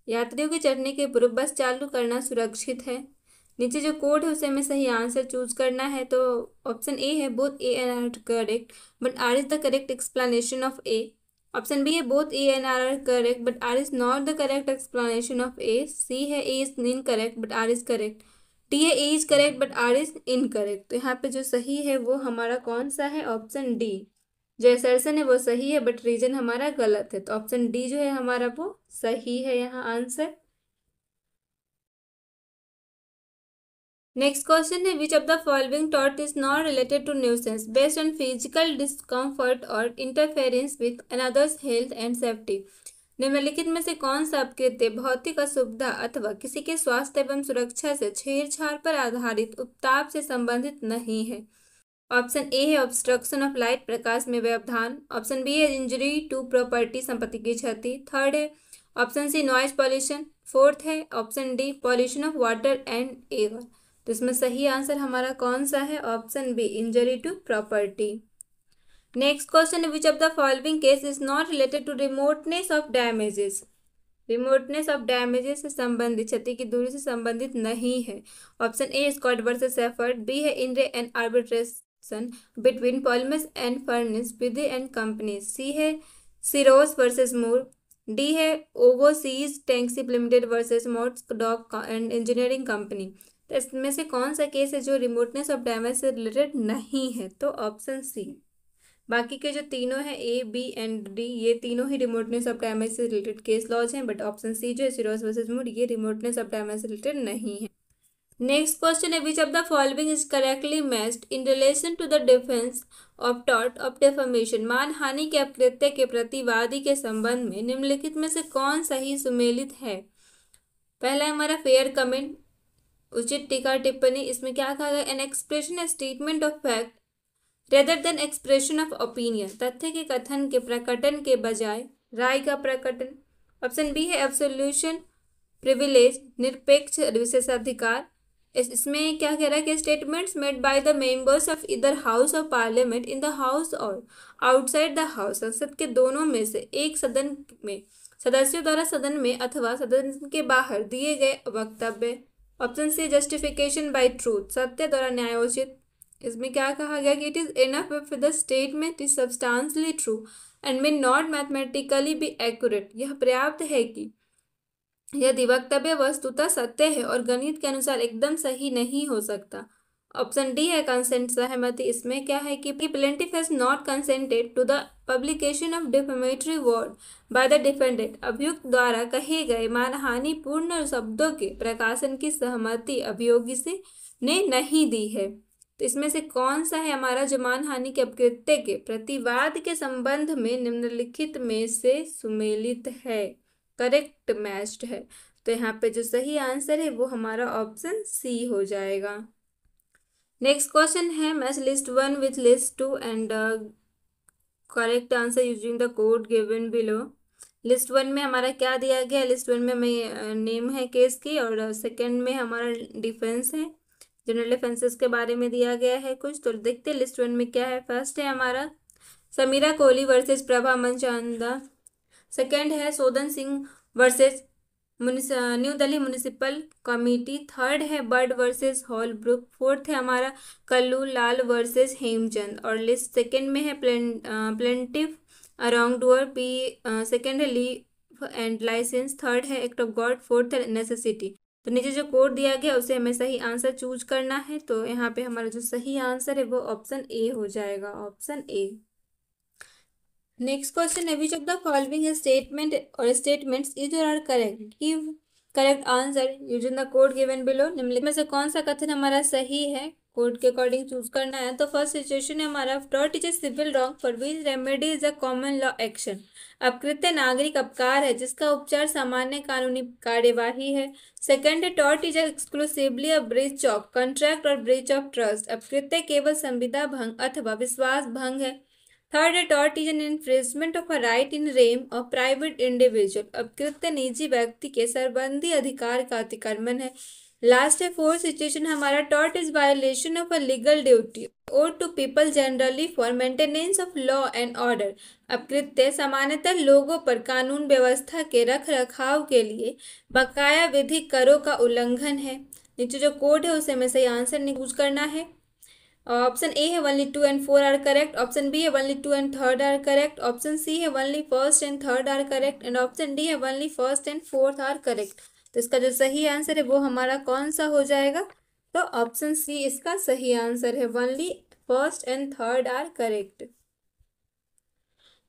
यात्रियों के चढ़ने के पूर्व बस चालू करना सुरक्षित है। नीचे जो कोड है उसे हमें सही आंसर चूज करना है। तो ऑप्शन ए है both A and R correct but R is the correct explanation of A. Option B है both A and R correct but R is not the correct explanation of A. C है A is incorrect but R is correct. D है A is correct but R is incorrect. तो यहाँ पे जो सही है वो हमारा कौन सा है, ऑप्शन डी। जो असर्शन है वो सही है बट रीजन हमारा गलत है, तो ऑप्शन डी जो है हमारा वो सही है यहाँ आंसर। नेक्स्ट क्वेश्चन है which of the following thought is not related to nuisance based on physical discomfort or interference with another's health and safety. निम्नलिखित में से कौन सा अपकृत्य भौतिक असुविधा अथवा किसी के स्वास्थ्य एवं सुरक्षा से छेड़छाड़ पर आधारित उपताप से संबंधित नहीं है। ऑप्शन ए है ऑब्स्ट्रक्शन ऑफ लाइट, प्रकाश में व्यवधान। ऑप्शन बी है इंजरी टू प्रॉपर्टी, संपत्ति की क्षति। थर्ड है option C noise pollution. Fourth है option D pollution of water and air. तो इसमें सही आंसर हमारा कौन सा है? Option B injury to property. Next question, which of the following case is not related to remoteness of damages. Remoteness of damages से संबंधित, क्षति की दूरी से संबंधित नहीं है। Option A Scott versus Shepherd, B है in re and arbitration between Polemis and Furness Withy and company, C है सिरोस वर्सेस मूर, डी है overseas tankship limited versus Morts dock and engineering company. तो इसमें से कौन सा case है जो रिमोटनेस ऑफ डैमेज से रिलेटेड नहीं है? तो ऑप्शन सी। बाकी के जो तीनों हैं ए बी एंड डी, ये तीनों ही रिमोटनेस ऑफ डैमेज से रिलेटेड केस लॉज हैं, बट ऑप्शन सी जो है सिरोस वर्सेस मूड, ये रिमोटनेस ऑफ डैमेज से रिलेटेड नहीं है। नेक्स्ट क्वेश्चन है which of the following is correctly matched in relation to the defence of tort of defamation. मानहानि के अपकृत्य के प्रतिवादी के संबंध में निम्नलिखित में से कौन सही सुमेलित है? पहला हमारा फेयर कमेंट, उचित टीका टिप्पणी। इसमें क्या कहा गया? An expression a statement of fact rather than expression of opinion, तथ्य के कथन के प्रकटन के बजाय राय का प्रकटन। ऑप्शन बी है एब्सोल्यूशन प्रिविलेज, निरपेक्ष विशेषाधिकार। इसमें क्या कह रहा है कि statements made by the members of either house of parliament in the house or outside the house, संसद के दोनों में से एक सदन में सदस्यों द्वारा सदन में अथवा सदन के बाहर दिए गए वक्तव्य। Option C justification by truth, सत्य द्वारा न्यायोचित। इसमें क्या कहा गया कि it is enough if the statement is substantially true and may not mathematically be accurate. यह पर्याप्त है कि यदि वक्तव्य वस्तुतः सत्य है और गणित के अनुसार एकदम सही नहीं हो सकता। ऑप्शन डी है कंसेंट, सहमति। इसमें क्या है कि plaintiff has not consented to the publication of defamatory word by the defendant. अभियुक्त द्वारा कहे गए मानहानिपूर्ण शब्दों के प्रकाशन की सहमति अभियोगी से ने नहीं दी है। तो इसमें से कौन सा है हमारा जो मानहानि के अपकृत्य के प्रतिवाद के संबंध में निम्नलिखित में से सुमेलित है, करेक्ट मैच्ड है? तो यहाँ पे जो सही आंसर है वो हमारा ऑप्शन सी हो जाएगा। नेक्स्ट क्वेश्चन है match list 1 with list 2 and correct answer using the code given below. List 1 में हमारा क्या दिया गया? लिस्ट 1 में हमें नेम है केस की, और सेकंड में हमारा डिफेंस है, जनरल डिफेंसेस के बारे में दिया गया है कुछ। तो देखते हैं लिस्ट 1 में क्या है। फर्स्ट है हमारा समीरा कोहली वर्सेस प्रभा मनचंदा। सेकंड है Sodan Singh versus new Delhi municipal committee. Third है बर्ड वर्सेस हॉलब्रुक। फोर्थ है हमारा कल्लू लाल वर्सेस हेमचंद। और लिस्ट सेकंड में है plaintiff wrong doer, P second है लीव एंड लाइसेंस, थर्ड है एक्ट ऑफ गॉड, फोर्थ है नेसेसिटी। तो नीचे जो कोड दिया गया उसे हमें सही आंसर चूज करना है। तो यहाँ पे हमारा जो सही आंसर है वो ऑप्शन ए हो जाएगा, ऑप्शन ए। नेक्स्ट क्वेश्चन है which of the following statement or statements is और are correct, give correct answer using the code given below. निम्नलिखित में से कौन सा कथन हमारा सही है? कोड के अकॉर्डिंग चूज करना है। तो फर्स्ट सिचुएशन है हमारा tort is a civil wrong for which remedy is a common law action. अपकृत्य नागरिक अपकार है जिसका उपचार सामान्य कानूनी कार्यवाही है। सेकंड है tort is exclusively a breach of contract और ब्रीच ऑफ ट्रस्ट। अपकृत्य केवल संविदा भंग अथवा विश्वास भंग है। थर्ड है tort is an infringement of a right in rem of private individual. अपकृत्य निजी व्यक्ति के संबंधी अधिकार का अतिक्रमण है। लास्ट है फोर्थ सिचुएशन हमारा tort is violation of a legal duty owed to people generally for maintenance of law and order. अपकृत्य सामान्यतः लोगों पर कानून व्यवस्था के रख रखाव के लिए बकाया विधिक करों का उल्लंघन है। नीचे जो कोड है उसे हमें सही आंसर चूज करना है। ऑप्शन ए है only 2 and 4 are correct, option B है only 2 and 3 are correct, option C है only first and third are correct, and option D है only first and fourth are correct. तो इसका जो सही आंसर है वो हमारा कौन सा हो जाएगा? तो ऑप्शन सी इसका सही आंसर है, only first and third are correct.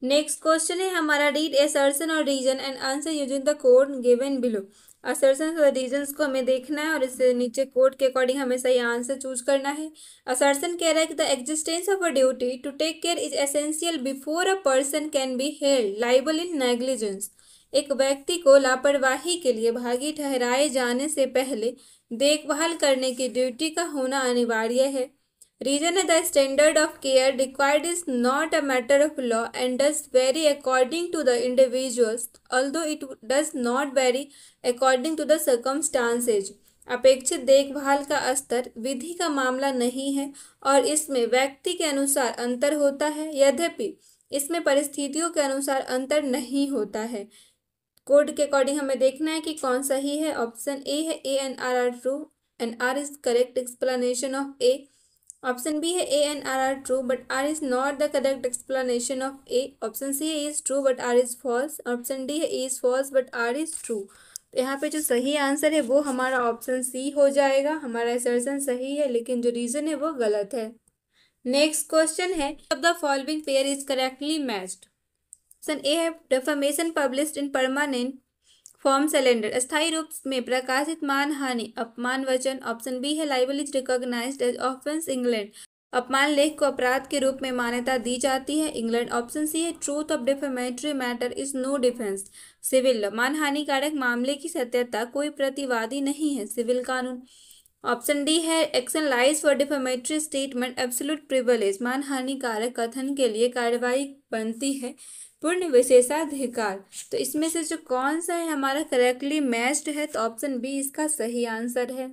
Next question है हमारा, रीड असर्शन और reason and answer using the code given below. Assertion और रीजन्स को हमें देखना है और इससे नीचे कोड के अकॉर्डिंग हमें सही आंसर चूज करना है। असर्शन कह रहा है कि the existence of a duty to take care is essential before a person can be held liable in negligence. एक व्यक्ति को लापरवाही के लिए भागी ठहराए जाने से पहले देखभाल करने की ड्यूटी का होना अनिवार्य है। Reason the standard of care required is not a matter of law and does vary according to the individuals, although it does not vary according to the circumstances. अपेक्षित देखभाल का स्तर विधि का मामला नहीं है और इसमें व्यक्ति के अनुसार अंतर होता है, यद्यपि इसमें परिस्थितियों के अनुसार अंतर नहीं होता है। कोड के अकॉर्डिंग हमें देखना है कि कौन सही है। ऑप्शन ए है A and R are true and R is correct explanation of A. Option B है A and R are true but R is not the correct explanation of A. Option C है is true but R is false. Option D है is false but R is true. तो यहाँ पे जो सही answer है वो हमारा ऑप्शन सी हो जाएगा। हमारा असर्शन सही है लेकिन जो रीजन है वो गलत है। नेक्स्ट क्वेश्चन है, of the following pair is correctly matched. Option A है defamation published in permanent form slander, अस्थायी रूप में प्रकाशित मानहानि अपमान वचन। ऑप्शन बी है libel is recognised as offence England, अपमान लेख को अपराध के रूप में मान्यता दी जाती है इंग्लैंड। ऑप्शन सी है truth of defamatory matter is no defence, civil law, मानहानिकारक मामले की सत्यता कोई प्रतिवादी नहीं है सिविल कानून। ऑप्शन डी है action lies for defamatory statement absolute privilege, मानहानिकारक कथन के लिए कार्रवाई बनती है पूर्ण विशेषाधिकार। तो इसमें से जो कौन सा है हमारा करेक्टली मैच्ड है, तो ऑप्शन बी इसका सही आंसर है।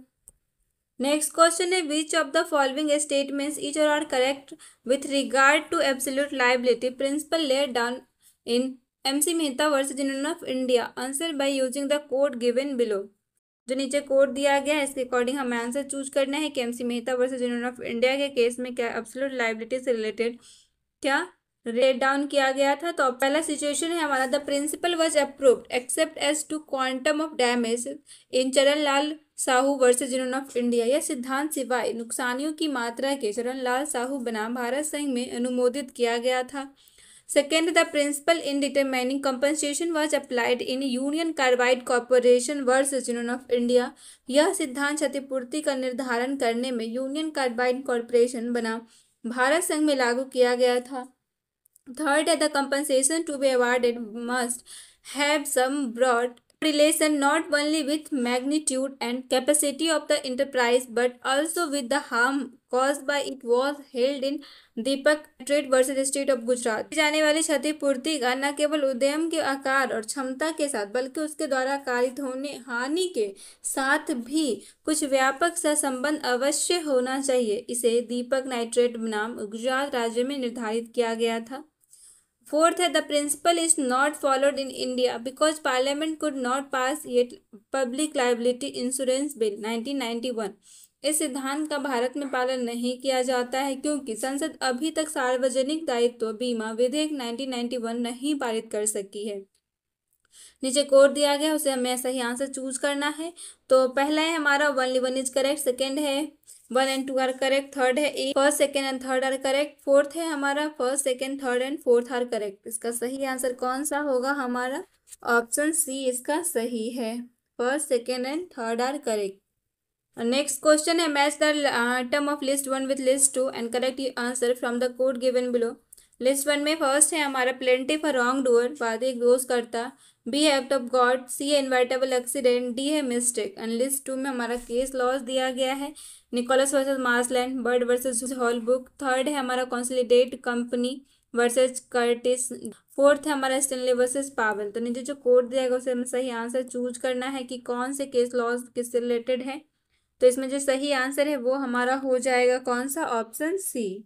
नेक्स्ट क्वेश्चन है, which of the following statements is और are correct with regard to absolute liability principle laid down in MC Mehta versus union of India, answer by using the code given below. जो नीचे code दिया गया है इसके according हमें answer choose करना है कि MC Mehta versus union of India के केस में क्या एब्सोल्यूट लायबिलिटी से रिलेटेड क्या रेट डाउन किया गया था। तो पहला सिचुएशन है हमारा, the principle was approved except as to quantum of damage in Charanlal Sahu versus union of India. यह सिद्धांत सिवाय नुकसानियों की मात्रा के चरणलाल साहू बनाम भारत संघ में अनुमोदित किया गया था। Second, the principle in determining compensation was applied in Union Carbide Corporation versus union of India. यह सिद्धांत क्षतिपूर्ति का निर्धारण करने में यूनियन कार्बाइड कॉर्पोरेशन बनाम भारत संघ में लागू किया गया था। Third, the compensation to be awarded must have some broad relation not only with magnitude and capacity of the enterprise but also with the harm caused by it was held in Deepak trade versus state of Gujarat. दी जाने वाली क्षतिपूर्ति का न केवल उद्यम के आकार और क्षमता के साथ बल्कि उसके द्वारा कारित होने हानि के साथ भी कुछ व्यापक सा संबंध अवश्य होना चाहिए। इसे दीपक नाइट्रेट बनाम गुजरात राज्य में निर्धारित किया गया था। Fourth है, the principle is not followed in India because Parliament could not pass yet Public Liability Insurance Bill 1991। इस सिद्धांत का भारत में पालन नहीं किया जाता है क्योंकि संसद अभी तक सार्वजनिक दायित्व बीमा विधेयक 1991 नहीं पारित कर सकी है। नीचे कोड दिया गया उसे हमें सही आंसर चूज करना है। तो पहला है हमारा only one is correct, second है 1 and 2 आर करेक्ट, थर्ड है A, first second and third are correct, fourth है हमारा first second third and fourth are correct. इसका सही आंसर कौन सा होगा हमारा, ऑप्शन सी इसका सही है, first second and third are correct. Next question है, match the term of list 1 with list 2 and correct answer from the code given below. List 1 में फर्स्ट है हमारा प्लेंटिफ रॉन्ग डूअर, वादे एक दोष करता, बी है एक्ट ऑफ गॉड, सी है इनवाइटेबल एक्सीडेंट, डी है मिस्टेक। एंड लिस्ट 2 में हमारा केस लॉस दिया गया है, Nicholas versus Marsland, Bird versus Holbrook. Third है हमारा consolidate company versus Curtis. Fourth है हमारा स्टेनले वर्सेस पावेल। तो नीचे जो कोड दिया गया उसे हमें सही आंसर चूज करना है कि कौन से केस लॉस किससे रिलेटेड है। तो इसमें जो सही आंसर है वो हमारा हो जाएगा कौन सा, ऑप्शन सी।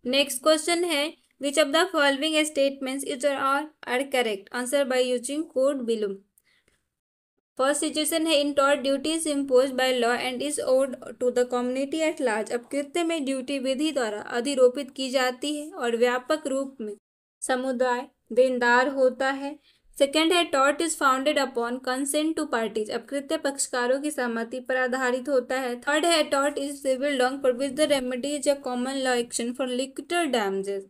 नेक्स्ट क्वेश्चन है, which of the following statements is or are correct, answer by using code below। First situation है, in tort duty is impose by law and is owed to the community at large. अब कृत्य में duty विधि द्वारा अधिरोपित की जाती है और व्यापक रूप में समुदाय देनदार होता है। सेकेंड है, tort is founded upon consent to parties. अब कृत्य पक्षकारों की सहमति पर आधारित होता है। थर्ड है, tort is civil wrong for which the remedy is a common law action for liquidated damages.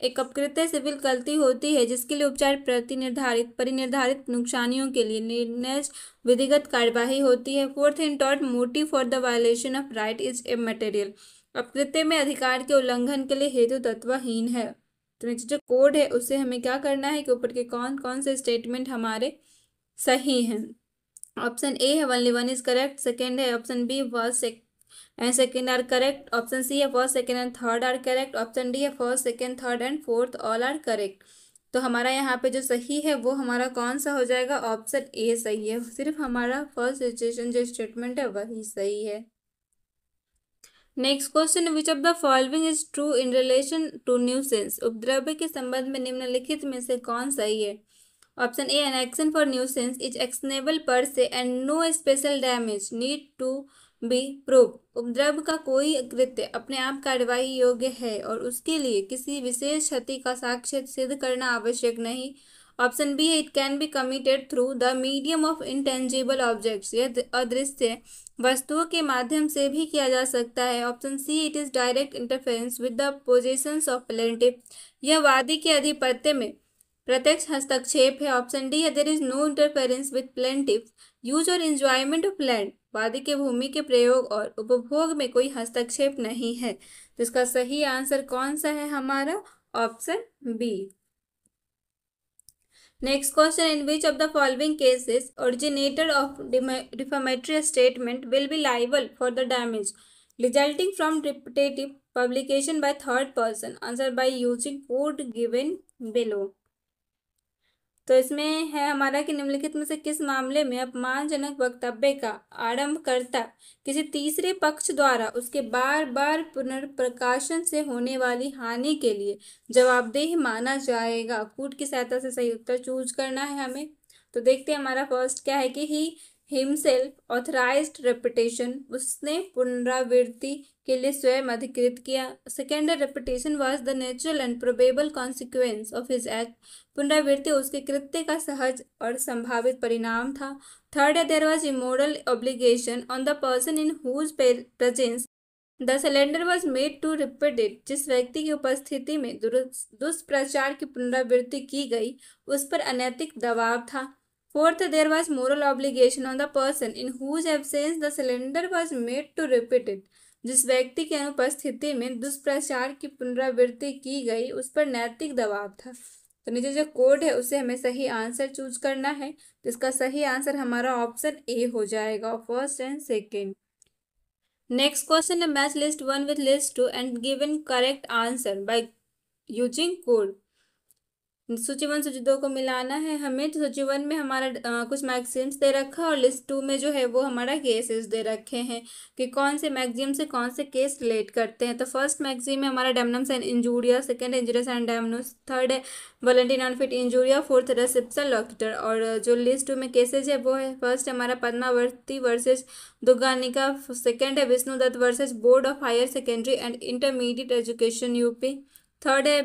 एक अपकृत्य सिविल गलती होती है जिसके लिए उपचार परिनिर्धारित नुकसानियों के लिए निर्णय विधिगत कार्यवाही होती है। Fourth, in tort motive for the violation of right is immaterial. अपकृत्य में अधिकार के उल्लंघन के लिए हेतु तत्वहीन है। तो नीचे जो कोड है उससे हमें क्या करना है कि ऊपर के कौन कौन से स्टेटमेंट हमारे सही हैं। ऑप्शन ए है only one is correct, second है option B first and second are correct, option C है first second and third are correct, option D है first second third and fourth all are correct. तो हमारा यहाँ पे जो सही है वो हमारा कौन सा हो जाएगा, ऑप्शन ए सही है। सिर्फ हमारा फर्स्ट सिचुएशन जो स्टेटमेंट है वही सही है। Next question, which of the following is true in relation to nuisance. उपद्रव्य के संबंध में निम्नलिखित में से कौन सही है। Option A, an action for nuisance is actionable per se and no special damage need to be prove. उपद्रव का कोई कृत्य अपने आप कार्यवाही योग्य है और उसके लिए किसी विशेष क्षति का साक्ष्य सिद्ध करना आवश्यक नहीं। ऑप्शन बी है, it can be committed through the medium of intangible objects. यह अदृश्य वस्तुओं के माध्यम से भी किया जा सकता है। Option C, it is direct interference with the possessions of plaintiff. यह वादी के अधिपत्य में प्रत्यक्ष हस्तक्षेप है। ऑप्शन डी है, there is no interference with plaintiff use और एंजॉयमेंट ऑफ लैंड। वादी के भूमि के प्रयोग और उपभोग में कोई हस्तक्षेप नहीं है। तो इसका सही आंसर कौन सा है हमारा, option B. Next question, in which of the following cases originator of defamatory statement will be liable for the damage resulting from repetitive publication by third person? Answer by using code given below। तो इसमें है हमारा कि निम्नलिखित में से किस मामले में अपमानजनक वक्तव्य का आरंभकर्ता किसी तीसरे पक्ष द्वारा उसके बार बार पुनर्प्रकाशन से होने वाली हानि के लिए जवाबदेह माना जाएगा। कूट की सहायता से सही उत्तर चूज करना है हमें। तो देखते हैं हमारा फर्स्ट क्या है कि ही हिमसेल्फ ऑथराइज्ड रेपिटेशन, उसने पुनरावृत्ति के लिए स्वयं अधिकृत किया। Second, repetition was the natural and probable consequence of his act. पुनरावृत्ति उसके कृत्य का सहज और संभावित परिणाम था। थर्ड है, there was immoral obligation on the person in whose presence the slander was made to repeat it. जिस व्यक्ति की उपस्थिति में दुष्प्रचार की पुनरावृत्ति की गई उस पर अनैतिक दबाव था। Fourth, there was moral obligation on the person in whose absence the slander was made to repeat it. जिस व्यक्ति की अनुपस्थिति में दुष्प्रचार की पुनरावृत्ति की गई उस पर नैतिक दबाव था। तो नीचे जो कोड है उसे हमें सही आंसर चूज करना है। तो इसका सही आंसर हमारा ऑप्शन ए हो जाएगा, first and second. Next question है, match list 1 with list 2 and given correct answer by using code. सूची 1 सूची 2 को मिलाना है हमें। तो सूची 1 में हमारा कुछ मैक्सिम्स दे रखा है और लिस्ट 2 में जो है वो हमारा केसेस दे रखे हैं कि कौन से मैक्सिम से कौन से केस रिलेट करते हैं। तो फर्स्ट मैक्सिम है हमारा damnum and injuria, second injurious and damno, third है volenti non fit injuria, fourth res ipsa loquitur. और जो लिस्ट 2 में केसेज है वो है, फर्स्ट है हमारा पद्मावती वर्सेज दुगानिका, सेकेंड है Vishnu Dutt versus board of higher secondary and intermediate education UP, third है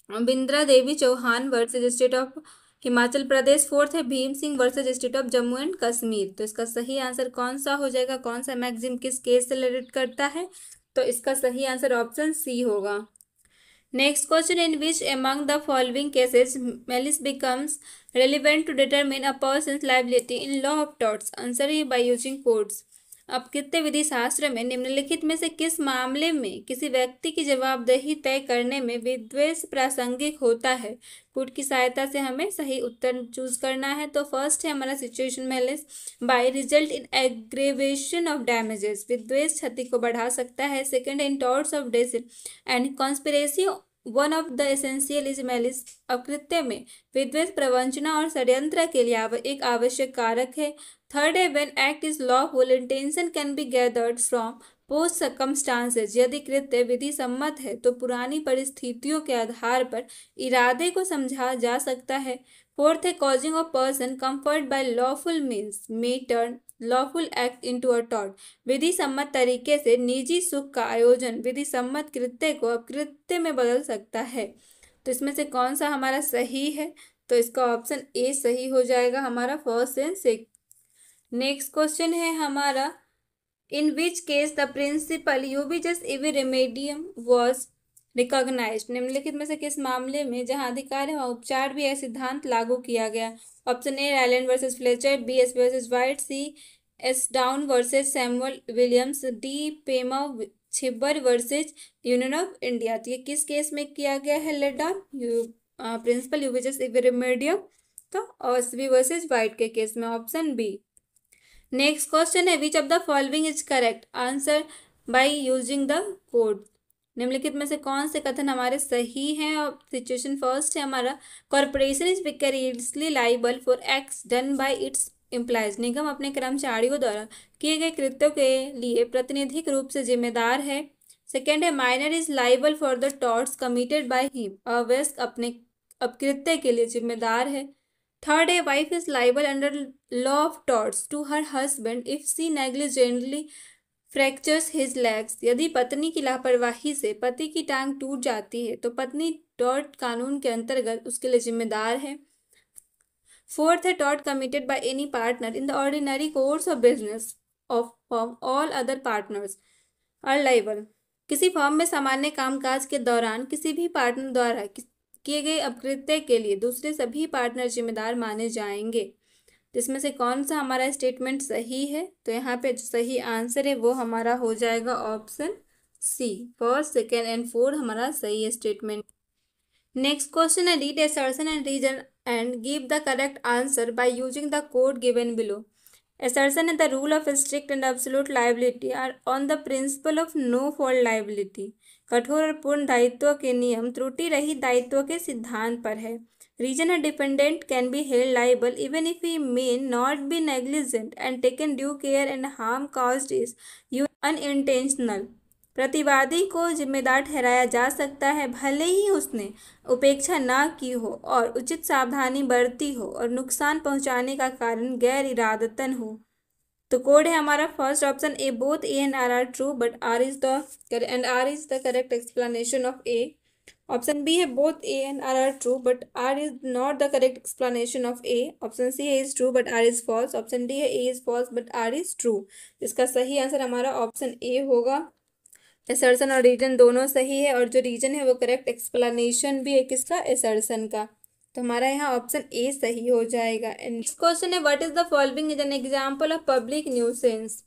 Bindra Devi Chauhan versus state of Himachal Pradesh, fourth है Bhim Singh versus state of Jammu and Kashmir. तो इसका सही आंसर कौन सा हो जाएगा, कौन सा मैक्सिम किस केस से रिलेट करता है। तो इसका सही आंसर ऑप्शन सी होगा। Next question, in which among the following cases malice becomes relevant to determine a person's liability in law of torts. Answer ही बाय यूजिंग कोड्स। अपकृत्य विधि शास्त्र में निम्नलिखित में से किस मामले में किसी व्यक्ति की जवाबदेही तय करने में विद्वेष प्रासंगिक होता है। कूट की सहायता से हमें सही उत्तर चूज करना है। तो फर्स्ट है हमारा situation malice by result in aggravation of damages, विद्वेष क्षति को बढ़ा सकता है। Second, in torts of deceit and conspiracy one of the essential is malice, अपकृत्य में विद्वेष प्रवंचना और षड्यंत्र के लिए एक आवश्यक कारक है। थर्ड है when act is lawful intention can be gathered from post circumstances, यदि कृत्य विधि सम्मत है तो पुरानी परिस्थितियों के आधार पर इरादे को समझा जा सकता है। फोर्थ है causing of person comfort by lawful means may turn lawful act into a tort, विधि सम्मत तरीके से निजी सुख का आयोजन विधि सम्मत कृत्य को अपकृत्य में बदल सकता है। तो इसमें से कौन सा हमारा सही है, तो इसका ऑप्शन ए सही हो जाएगा हमारा, first and second. Next question है हमारा, इन विच केस द प्रिंसिपल यूबिजस इवी रेमेडियम वॉज रिकॉग्नाइज्ड, निम्नलिखित में से किस मामले में जहां अधिकार है वहां उपचार भी है सिद्धांत लागू किया गया? Option A Ryland versus Fletcher, B S versus White, C Ashdown versus Samuel Williams, D Pema Chibber versus union of India. तो ये किस केस में किया गया है laid down? Principle ubi jus remedium, तो ऑसबी वर्सेस वाइट के केस में ऑप्शन बी। नेक्स्ट क्वेश्चन है which of the following is correct answer by using the code. निम्नलिखित में से कौन से कथन हमारे सही हैं? और सिचुएशन फर्स्ट है हमारा, corporation is vicariously liable for acts done by its employees, निगम अपने कर्मचारियों द्वारा किए गए कृत्यों के लिए प्रतिनिधिक रूप से जिम्मेदार है। सेकेंड है minor is liable for the torts committed by him, अवयस्क अपने अपकृत्य के लिए जिम्मेदार है। थर्ड है wife is liable under law of torts to her husband if she negligently fractures his legs, यदि पत्नी की लापरवाही से पति की टांग टूट जाती है तो पत्नी टॉर्ट कानून के अंतर्गत उसके लिए जिम्मेदार है। फोर्थ है tort committed by any partner in the ordinary course of business of firm all other partners are liable, किसी फॉर्म में सामान्य कामकाज के दौरान किसी भी पार्टनर द्वारा किए गए अपकृत्य के लिए दूसरे सभी पार्टनर जिम्मेदार माने जाएंगे। तो इसमें से कौन सा हमारा स्टेटमेंट सही है? तो यहाँ पे जो सही आंसर है वो हमारा हो जाएगा option C, first second and fourth हमारा सही है स्टेटमेंट। नेक्स्ट क्वेश्चन है read assertion and reason and give the correct answer by using the code given below. Assertion and the rule of strict and absolute liability are on the principle of no fault liability. कठोर और पूर्ण दायित्व के नियम त्रुटि रहित दायित्व के सिद्धांत पर है। Reason a defendant can be held liable even if he may not be negligent and taken due care and harm caused is unintentional. प्रतिवादी को जिम्मेदार ठहराया जा सकता है भले ही उसने उपेक्षा ना की हो और उचित सावधानी बरती हो और नुकसान पहुंचाने का कारण गैर इरादतन हो। तो कोड है हमारा first option A, both A and R true but R is the correct explanation of A. Option B है both A and R true but R is not the correct explanation of A. Option C है is true but R is false. Option D है A is false but R is true. इसका सही answer हमारा option A होगा। Assertion और reason दोनों सही है और जो रीजन है वो करेक्ट एक्सप्लेनेशन भी है किसका? एसर्शन का। तो हमारा यहाँ ऑप्शन ए सही हो जाएगा। एंड क्वेश्चन है what is the following is an example of public nuisance.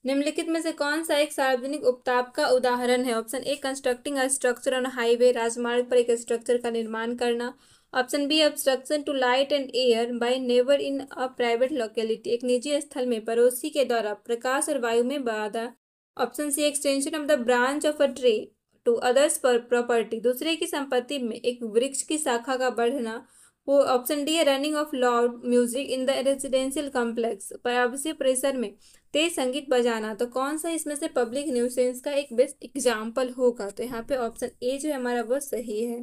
निम्नलिखित में से कौन सा एक सार्वजनिक उपताप का उदाहरण है? Option A constructing a structure on highway, राजमार्ग पर एक स्ट्रक्चर का निर्माण करना। Option B obstruction to light and air by neighbour in a private locality, एक निजी स्थल में पड़ोसी के द्वारा प्रकाश और वायु में बाधा। Option C extension of the branch of a tree to others पर प्रॉपर्टी, दूसरे की संपत्ति में एक वृक्ष की शाखा का बढ़ना। वो ऑप्शन डी है running of loud music in the residential complex, आवासीय परिसर में तेज संगीत बजाना। तो कौन सा इसमें से पब्लिक न्यूसेंस का एक बेस्ट एग्जाम्पल होगा? तो यहाँ पे ऑप्शन ए जो है हमारा वो सही है।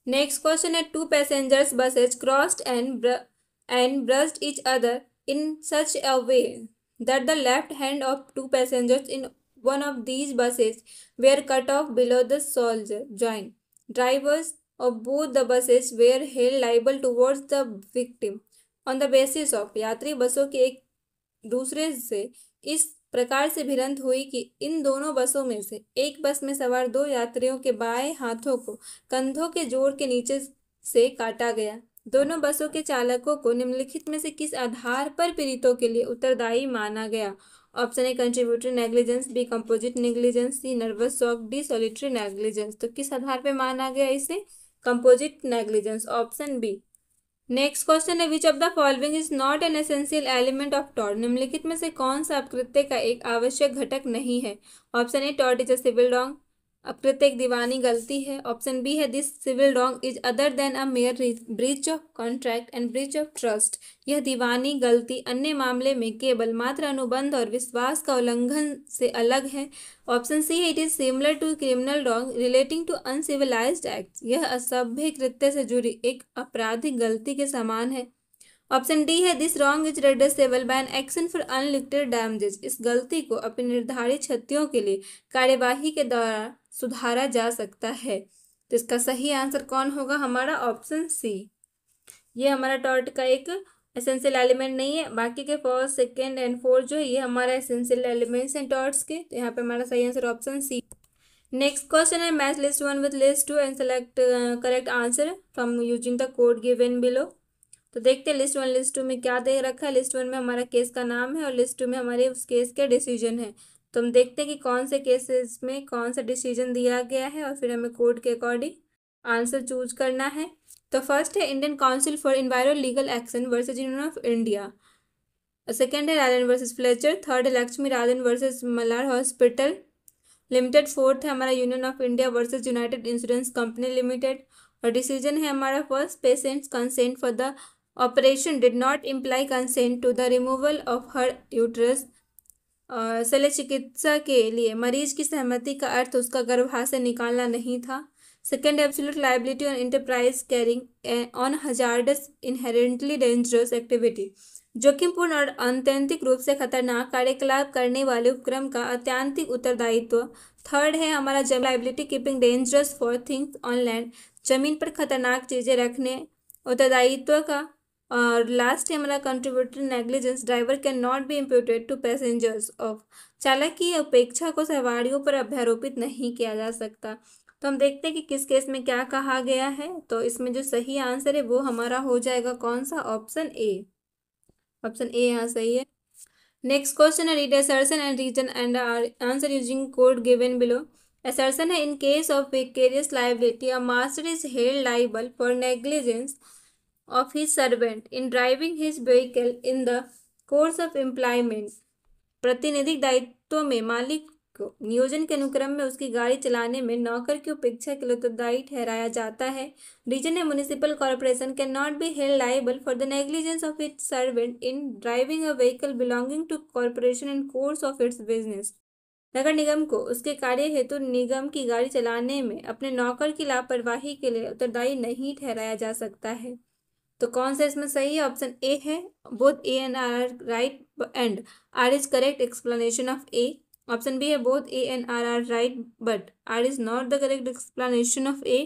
नेक्स्ट क्वेश्चन है two passengers buses crossed and brushed each other in such a way that the left hand of two passengers in one of these buses were cut off below the shoulder joint. Drivers of both the buses were held liable towards the victim on the basis of, यात्री बसों के एक दूसरे से इस प्रकार से भिड़ंत हुई कि इन दोनों बसों में से एक बस में सवार दो यात्रियों के बाएं हाथों को कंधों के जोड़ के नीचे से काटा गया। दोनों बसों के चालकों को निम्नलिखित में से किस आधार पर पीड़ितों के लिए उत्तरदायी माना गया? Option A contributory negligence, B composite negligence, C nervous shock, D solitary negligence. तो किस आधार पर माना गया इसे? Composite negligence, option B. Next question है which of the following is not an essential element of tort. निम्नलिखित में से कौन सा अपकृत्य का एक आवश्यक घटक नहीं है? Option A tort is a civil wrong, अपकृत्य एक दीवानी गलती है। ऑप्शन बी है this civil wrong is other than a mere breach of contract and breach of trust, यह दीवानी गलती अन्य मामले में केवल मात्र अनुबंध और विश्वास का उल्लंघन से अलग है। ऑप्शन सी है it is similar to criminal wrong relating to uncivilised act, यह असभ्य कृत्य से जुड़ी एक आपराधिक गलती के समान है। ऑप्शन डी है this wrong is redressable by an action for unlimited damages, इस गलती को अपनी निर्धारित क्षतियों के लिए कार्यवाही के द्वारा सुधारा जा सकता है। तो इसका सही आंसर कौन होगा? हमारा ऑप्शन सी। ये हमारा टॉर्ट का एक एसेंशियल एलिमेंट नहीं है, बाकी के फर्स्ट सेकेंड एंड फोर्थ जो है ये हमारा एसेंशियल एलिमेंट्स हैं टॉर्ट्स के। तो यहाँ पे हमारा सही answer option C. Next question है match list 1 with list 2 and select correct answer from using the code given below. तो देखते हैं लिस्ट 1 लिस्ट 2 में क्या दे रखा है। लिस्ट 1 में हमारा केस का नाम है और लिस्ट 2 में हमारे उस केस के डिसीजन है। तो हम देखते हैं कि कौन से केसेस में कौन सा डिसीजन दिया गया है और फिर हमें कोड के अकॉर्डिंग आंसर चूज करना है। तो फर्स्ट है Indian council for enviro legal action versus union of India. Second है राजन वर्सेज फ्लेचर। थर्ड है Lakshmi Rajan versus Malhar hospital limited. Fourth है हमारा union of India versus united insurance company limited. और डिसीजन है हमारा first patient's consent for the operation did not imply consent to the removal of her uterus. शल्य चिकित्सा के लिए मरीज की सहमति का अर्थ उसका गर्भाशय निकालना नहीं था। Second absolute liability on enterprise carrying on hazardous inherently dangerous activity. जोखिमपूर्ण और अत्यंतिक रूप से खतरनाक कार्यकलाप करने वाले उपक्रम का अत्यंतिक उत्तरदायित्व। थर्ड है हमारा जब liability keeping dangerous for things on land, जमीन पर खतरनाक चीजें रखने उत्तरदायित्व का। और लास्ट है हमारा contributory negligence, driver can not be imputed to passengers of, चालक की उपेक्षा को सवारियों पर अध्यारोपित नहीं किया जा सकता। तो हम देखते हैं कि किस केस में क्या कहा गया है। तो इसमें जो सही आंसर है वो हमारा हो जाएगा कौन सा, ऑप्शन ए। ऑप्शन ए यहाँ सही है। नेक्स्ट क्वेश्चन है read assertion and reason and answer using code given below. Assertion है in case of vicarious liability a master is held liable for negligence of his servant in driving his vehicle in the course of employment। प्रतिनिधिक दायित्व में मालिक को नियोजन के अनुक्रम में उसकी गाड़ी चलाने में नौकर की उपेक्षा के लिए उत्तरदायी ठहराया जाता है। रीजन है municipal corporation can not be held liable for the negligence of its servant in driving a vehicle belonging to corporation in course of its business. नगर निगम को उसके कार्य हेतु निगम की गाड़ी चलाने में अपने नौकर की लापरवाही के लिए उत्तरदायी नहीं ठहराया जा सकता है। तो कौन सा इसमें सही है, ऑप्शन ए है। Both A and R are right and R is correct explanation of A. Option B है both A and R are right but R is not the correct explanation of A.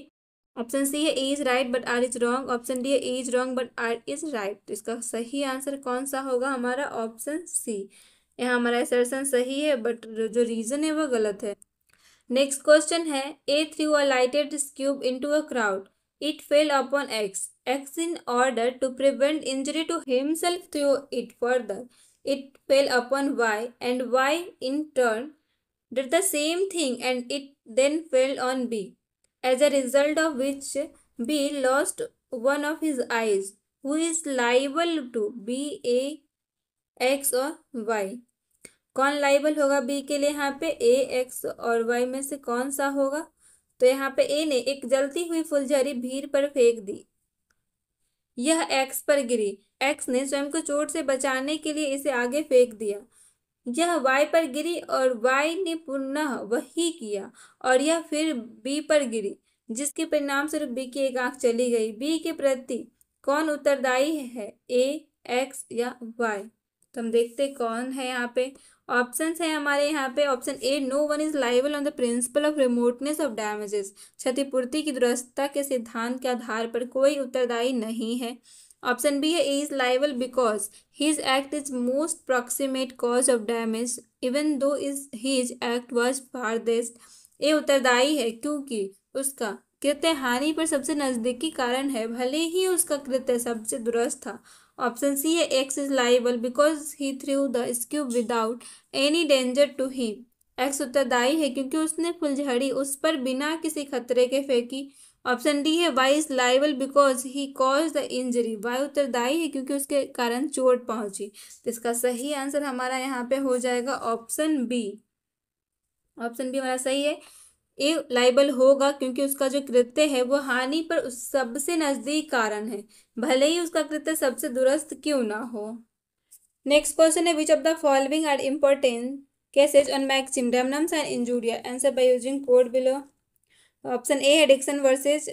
Option C है A is right but R is wrong. Option D है A is wrong but R is right. इसका सही answer कौन सा होगा हमारा, option C. यहाँ हमारा असर्शन सही है बट जो रीजन है वो गलत है। नेक्स्ट क्वेश्चन है A threw a lighted cube into a crowd, it fell upon X. X in order to prevent injury to himself threw it further. It fell upon Y and Y in turn did the same thing and it then fell on B. As a result of which B lost one of his eyes. Who is liable to B, A, X और Y? कौन liable होगा B के लिए यहाँ पे, ए, x और Y में से कौन सा होगा? तो यहाँ पे ए ने एक जलती हुई फुलझड़ी भीड़ पर फेंक दी, यह एक्स पर गिरी। एक्स ने स्वयं को चोट से बचाने के लिए इसे आगे फेंक दिया, यह वाई पर गिरी और वाई ने पुनः वही किया और यह फिर बी पर गिरी, जिसके परिणाम स्वरूप बी की एक आंख चली गई। बी के प्रति कौन उत्तरदायी है, ए, एक्स या वाई? तो हम देखते कौन है यहाँ पे। ऑप्शंस है हमारे यहाँ पे, option A no one is liable on the principle of remoteness of damages, क्षतिपूर्ति की दुरस्ता के सिद्धांत के आधार पर कोई उत्तरदायी नहीं है। ऑप्शन बी है A is liable because his act is most proximate cause of damage even though is his act was farthest. A उत्तरदायी है क्योंकि उसका कृत्य हानि पर सबसे नजदीकी कारण है, भले ही उसका कृत्य सबसे दुरुस्त था। ऑप्शन सी है X is liable because he threw the squib without any danger to him. X उत्तरदायी है क्योंकि उसने फुलझड़ी उस पर बिना किसी खतरे के फेंकी। ऑप्शन डी है Y is liable because he cause the injury. Y उत्तरदायी है क्योंकि उसके कारण चोट पहुंची। तो इसका सही आंसर हमारा यहाँ पे हो जाएगा ऑप्शन बी। ऑप्शन बी हमारा सही है। ए लाइबल होगा क्योंकि उसका जो कृत्य है वो हानि पर सबसे नजदीक कारण है, भले ही उसका कृत्य सबसे दुरुस्त क्यों ना हो। नेक्स्ट क्वेश्चन है which of the following are important cases on maxim damnum and injuria, answer by using code below. Option A है Dixon versus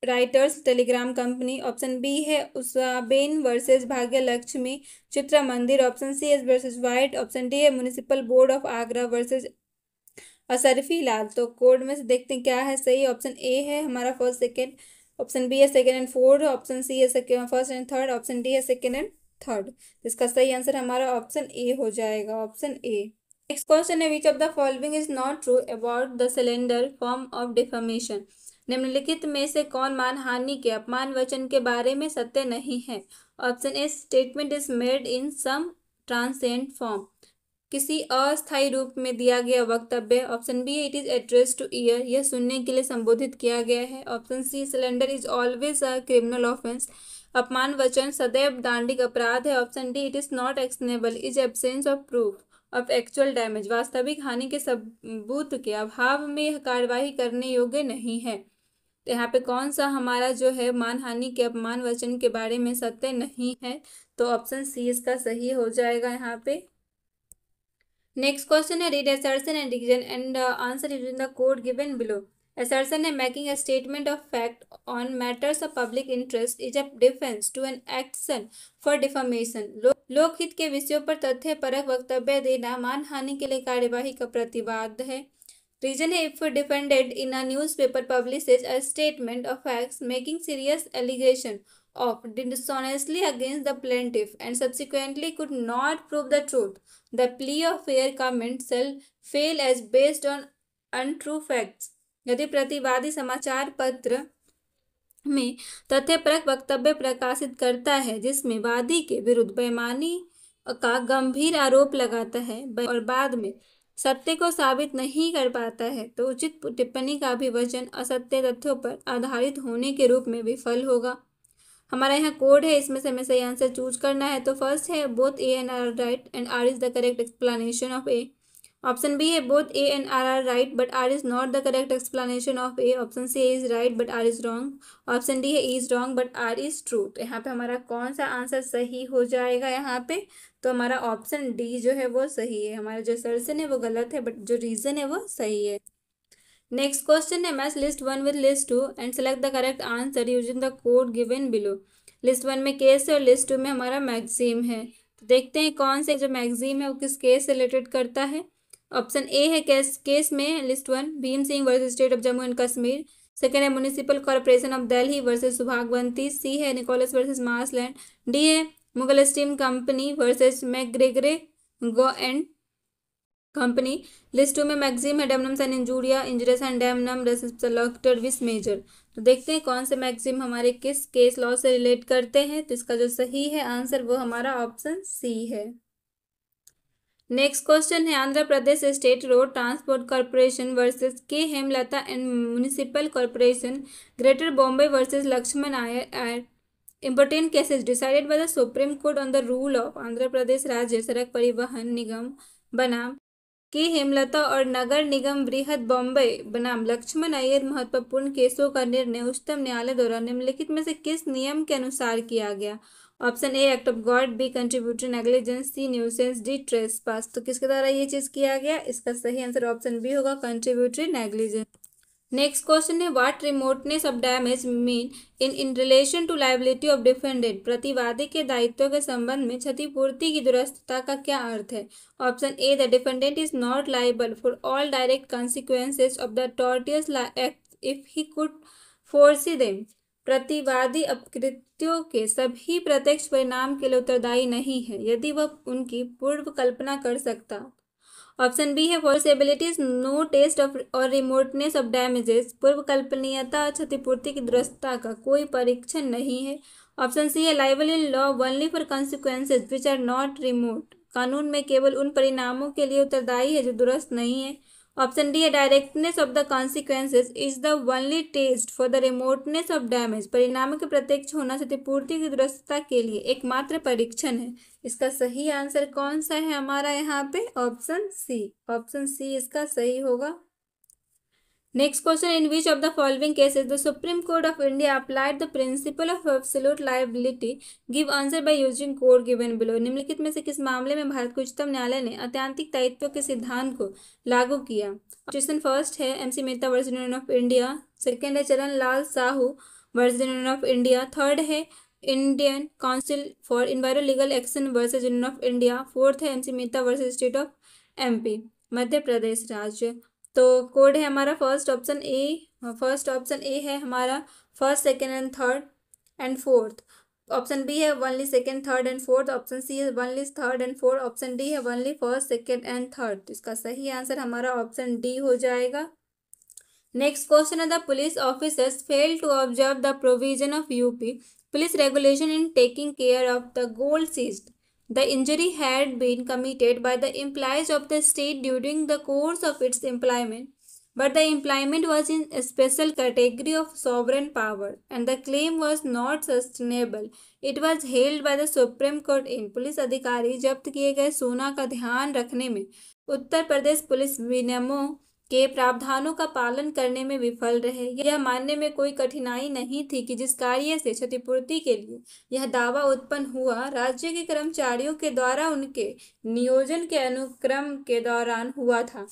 Reuters telegram company. Option B है Usaben versus Bhagya Lakshmi Chitra Mandir. Option C Ashby versus white. Option D है municipal board of Agra versus Asharfi Lal. तो code में से देखते हैं क्या है सही। ऑप्शन ए है हमारा फर्स्ट सेकेंड, ऑप्शन बी है second and fourth, option C है first and third, option D है सेकेंड एंड थर्ड। इसका सही आंसर हमारा ऑप्शन ए हो जाएगा, ऑप्शन ए। नेक्स्ट क्वेश्चन है, which of the following is not true about the cylinder form of defamation. निम्नलिखित में से कौन मानहानि के अपमान वचन के बारे में सत्य नहीं है। Option A, statement is made in some transient form, किसी अस्थायी रूप में दिया गया वक्तव्य। Option B, it is address to ear, यह सुनने के लिए संबोधित किया गया है। Option C, slander is always a criminal offence, अपमान वचन सदैव दांडिक अपराध है। Option D, it is not actionable, is absence of proof of actual damage, वास्तविक हानि के सबूत के अभाव में यह कार्यवाही करने योग्य नहीं है। तो यहाँ पे कौन सा हमारा जो है मानहानि के अपमान वचन के बारे में सत्य नहीं है, तो ऑप्शन सी इसका सही हो जाएगा यहाँ पे। नेक्स्ट क्वेश्चन है, read assertion and decision and answer using the code given below. Assertion है, making a statement of fact on matters of public interest is a defense to an action for defamation. लोकहित के विषयों पर तथ्यपरक वक्तव्य देना मानहानि के लिए कार्यवाही का प्रतिवाद है। रीजन है, if defendant in a newspaper publishes a statement of facts making serious allegation of dishonestly against the plaintiff and subsequently could not prove the truth, the plea of fair comment shall fail as based on untrue facts. यदि प्रतिवादी समाचार पत्र में तथ्यपरक वक्तव्य प्रकाशित करता है जिसमें वादी के विरुद्ध बेईमानी का गंभीर आरोप लगाता है और बाद में सत्य को साबित नहीं कर पाता है, तो उचित टिप्पणी का भी वचन असत्य तथ्यों पर आधारित होने के रूप में विफल होगा। हमारा यहाँ कोड है, इसमें से हमें सही आंसर चूज करना है। तो फर्स्ट है, both A and R right and R is the correct explanation of A. Option B है, both A and R right but R is not the correct explanation of A. Option C is right but R is wrong. Option D है, is wrong but R is true. तो यहाँ पे हमारा कौन सा answer सही हो जाएगा यहाँ पे, तो हमारा ऑप्शन डी जो है वो सही है। हमारा जो असर्शन है वो गलत है बट जो रीजन है वो सही है। नेक्स्ट क्वेश्चन है, match list 1 with list 2 and select the correct answer using the code given below. List 1 में केस है और लिस्ट 2 में हमारा मैक्सिम है। तो देखते हैं कौन से जो मैक्सिम है वो किस केस से रिलेटेड करता है। ऑप्शन ए है, केस में list 1 Bhim Singh versus state of Jammu and Kashmir. Second है, municipal corporation of Delhi versus Subhagwanti. C है, निकोलस वर्सेस मार्सलैंड। डी है, Mogul steam company versus McGregor Gow and company. List 2 में मैक्सिम है, damnum and injuria injurious and damnum respecter vis major. तो देखते हैं कौन से मैक्सिम हमारे किस केस लॉ से रिलेट करते हैं। तो इसका जो सही है आंसर वो हमारा ऑप्शन सी है। नेक्स्ट क्वेश्चन है, Andhra Pradesh state road transport corporation versus K Hemlata and municipal corporation greater Bombay versus Lakshman Iyer important cases decided by the supreme court on the rule of Andhra Pradesh राज्य सड़क परिवहन निगम बनाम के हेमलता और नगर निगम बृहद बॉम्बे बनाम लक्ष्मण अय्यर महत्वपूर्ण केसों का निर्णय उच्चतम न्यायालय द्वारा निम्नलिखित में से किस नियम के अनुसार किया गया। Option A, act of God. B, contributory negligence. C, nuisance. D, trespass. तो किसके द्वारा ये चीज किया गया, इसका सही आंसर ऑप्शन बी होगा, कंट्रीब्यूटरी नेग्लिजेंस। नेक्स्ट क्वेश्चन है, what remoteness of damage mean in relation to liability of defendant. प्रतिवादी के दायित्व के संबंध में क्षतिपूर्ति की दुरुस्तता का क्या अर्थ है। Option A, the defendant is not liable for all direct consequences of the tortious act if he could foresee them. प्रतिवादी अपकृत्यों के सभी प्रत्यक्ष परिणाम के लिए उत्तरदायी नहीं है यदि वह उनकी पूर्व कल्पना कर सकता। ऑप्शन बी है, फोर्सेबिलिटी इज नो टेस्ट ऑफ और रिमोटनेस ऑफ डैमेजेस। पूर्व कल्पनीयता क्षतिपूर्ति की दुरुस्तता का कोई परीक्षण नहीं है। ऑप्शन सी है, liable in law only for consequences which are not remote. कानून में केवल उन परिणामों के लिए उत्तरदायी है जो दुरुस्त नहीं है। ऑप्शन डी है, directness of the consequences is the only test for the remoteness of damage. परिणामों के प्रत्यक्ष होना क्षतिपूर्ति की दुरुस्तता के लिए एकमात्र परीक्षण है। इसका सही आंसर कौन सा है हमारा यहाँ पे, ऑप्शन सी। ऑप्शन सी इसका सही होगा। Next question, in which of the following cases the supreme court of India applied the principle of absolute liability. Give answer by using code given below. निम्नलिखित में से किस मामले में भारत के उच्चतम न्यायालय ने अत्यंतिक दायित्व के सिद्धांत को लागू किया। क्वेश्चन फर्स्ट है, MC Mehta versus union of India. Second है, Charan Lal Sahu versus union of India. Third है, Indian council for enviro legal action versus union of India. Fourth है, MC Mehta versus state of MP Madhya Pradesh राज्य। तो कोड है हमारा फर्स्ट ऑप्शन ए है हमारा first, second and third and fourth. Option B है only second third and fourth, option C है only third and fourth, option D है only first second and third. तो इसका सही आंसर हमारा ऑप्शन डी हो जाएगा। नेक्स्ट क्वेश्चन है the police officers fail to observe the provision of UP police regulation in taking care of the gold seized. The injury had been committed by the employees of the state during the course of its employment, but the employment was in a special category of sovereign power, and the claim was not sustainable. It was held by the Supreme Court in police अधिकारी जब्त किए गए सोना का ध्यान रखने में Uttar Pradesh police विनियमों के प्रावधानों का पालन करने में विफल रहे। यह मानने में कोई कठिनाई नहीं थी कि जिस कार्य से क्षतिपूर्ति के लिए यह दावा उत्पन्न हुआ राज्य के कर्मचारियों के द्वारा उनके नियोजन के अनुक्रम के दौरान हुआ था,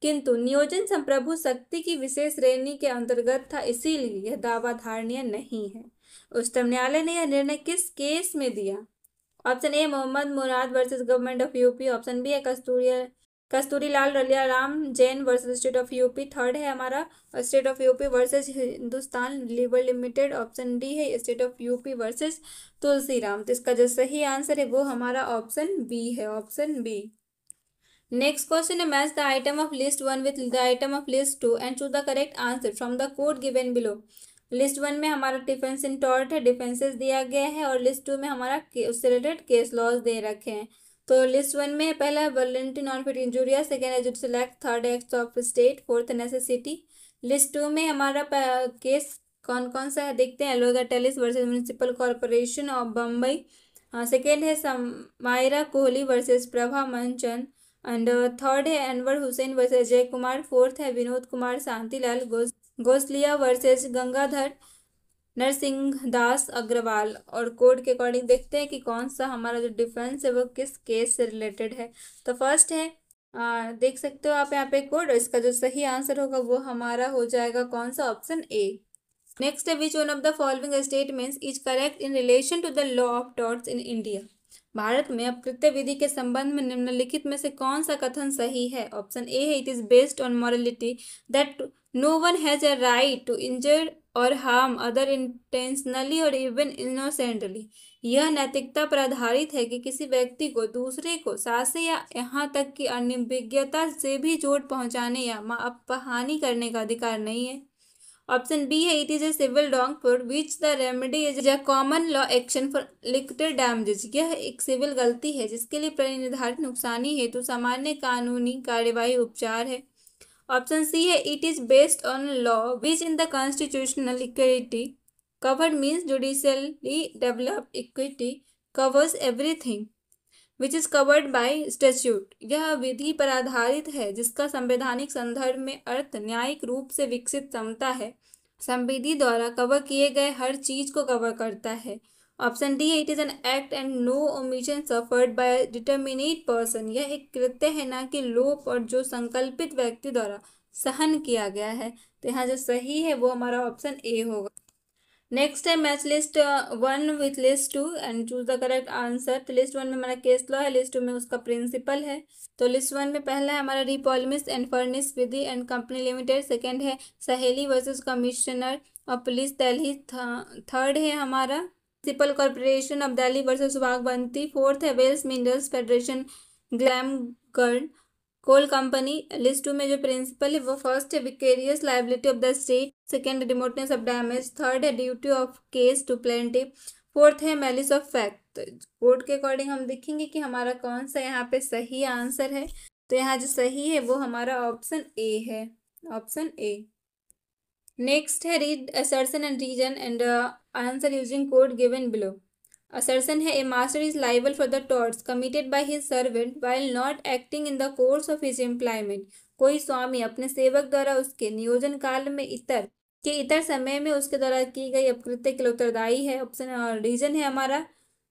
किंतु नियोजन संप्रभु शक्ति की विशेष श्रेणी के अंतर्गत था, इसीलिए यह दावा धारणीय नहीं है। उच्चतम न्यायालय ने यह निर्णय किस केस में दिया? Option A Mohammad Murad versus government of UP, option B है Kasturilal Ralia Ram Jain versus state of UP, third है हमारा state of UP versus Hindustan Lever Limited, option D है state of UP versus Tulsiram. तो इसका जो सही आंसर है वो हमारा ऑप्शन बी है, ऑप्शन बी। नेक्स्ट क्वेश्चन है match the item of list 1 with the item of list 2 and choose the correct answer from the code given below. List 1 में हमारा डिफेंस इन टॉर्ट है, defences दिया गया है, और list 2 में हमारा उससे रिलेटेड केस लॉज दे रखे हैं। तो लिस्ट 1 में पहला है voluntary non fit injuria, second है judicial act, third act of state, fourth necessity. List 2 में हमारा केस कौन कौन सा है देखते हैं। Olga Tellis versus municipal corporation of Bombay, second है Samaira Kohli versus Prabha Manchand, and third है अनवर हुसैन वर्सेज अजय कुमार, फोर्थ है विनोद कुमार शांतिलाल गोसलिया वर्सेज गंगाधर नरसिंहदास अग्रवाल। और कोड के अकॉर्डिंग देखते हैं कि कौन सा हमारा जो डिफेंस है वो किस केस से रिलेटेड है। तो फर्स्ट है देख सकते हो आप यहाँ पे कोड, इसका जो सही आंसर होगा वो हमारा हो जाएगा कौन सा, ऑप्शन ए। नेक्स्ट है which one of the following statements is correct in relation to the law of torts in India. भारत में अपकृत्य विधि के संबंध में निम्नलिखित में से कौन सा कथन सही है? ऑप्शन ए है it is based on morality that no one has a right to injure or harm other intentionally or even innocently. यह नैतिकता पर आधारित है कि किसी व्यक्ति को दूसरे को सासे या यहाँ तक कि अनिर्भिज्ञता से भी चोट पहुंचाने या अपहानि करने का अधिकार नहीं है। ऑप्शन बी है it is a civil wrong for which the remedy is a common law action for liquid damages. यह एक सिविल गलती है जिसके लिए परिनिर्धारित नुकसानी हेतु सामान्य कानूनी कार्यवाही उपचार है। ऑप्शन सी है it is based on law which in the constitutional equity covered means judicially developed equity covers everything which is covered by statute. यह विधि पर आधारित है जिसका संवैधानिक संदर्भ में अर्थ न्यायिक रूप से विकसित क्षमता है, संविधि द्वारा कवर किए गए हर चीज को कवर करता है। ऑप्शन डी है it is an act and no omission suffered by determinate person. यह एक कृत्य है ना कि लोप और जो संकल्पित व्यक्ति द्वारा सहन किया गया है। तो यहाँ जो सही है वो हमारा ऑप्शन ए होगा। नेक्स्ट है match list 1 with list 2 and choose the correct answer. तो लिस्ट 1 में हमारा केस लॉ है, लिस्ट 2 में उसका प्रिंसिपल है। तो लिस्ट 1 में पहला है हमारा Re Polemis and Furness Withy and company limited, second है Saheli versus commissioner of police Delhi, third है हमारा municipal corporation of Delhi versus Subhagwanti, fourth है Wales minerals federation Glamorgan coal company. List 2 में जो प्रिंसिपल है वो फर्स्ट है vicarious liability of the state, second remoteness of damage, third है duty of care to plaintiff, fourth है मैलिस ऑफ फैक्ट। कोड के according हम देखेंगे कि हमारा कौन सा यहाँ पे सही आंसर है। तो यहाँ जो सही है वो हमारा ऑप्शन ए है, ऑप्शन ए। नेक्स्ट है read assertion and reason and answer using code given below. Assertion है a master is liable for the torts committed by his servant while not acting in the course of his employment। कोई स्वामी अपने सेवक द्वारा उसके नियोजन काल में इतर समय में उसके द्वारा की गई अपकृत्य के लिए उत्तरदायी है। ऑप्शन रीजन है हमारा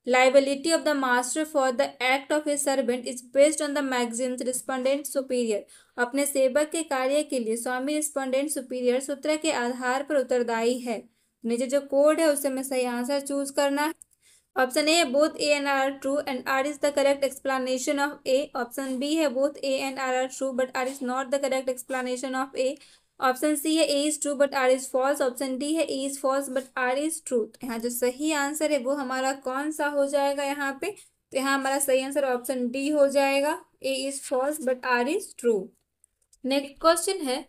liability of the master for the act of his servant is based on the maxims respondent superior। अपने सेवक के कार्य के लिए स्वामी रिस्पोंडेंट सुपीरियर सूत्र के आधार पर उत्तरदायी है। नीचे जो कोड है उससे हमें सही आंसर चूज करना है। Option A both A and R true and R is the correct explanation of A. Option B है both A and R true but R is not the correct explanation of A. Option C है A is true but R is false, option D है A is false but R is true. यहाँ जो सही answer है वो हमारा कौन सा हो जाएगा यहाँ पे, तो यहाँ हमारा सही आंसर ऑप्शन डी हो जाएगा, A is false but R is true. Next question है,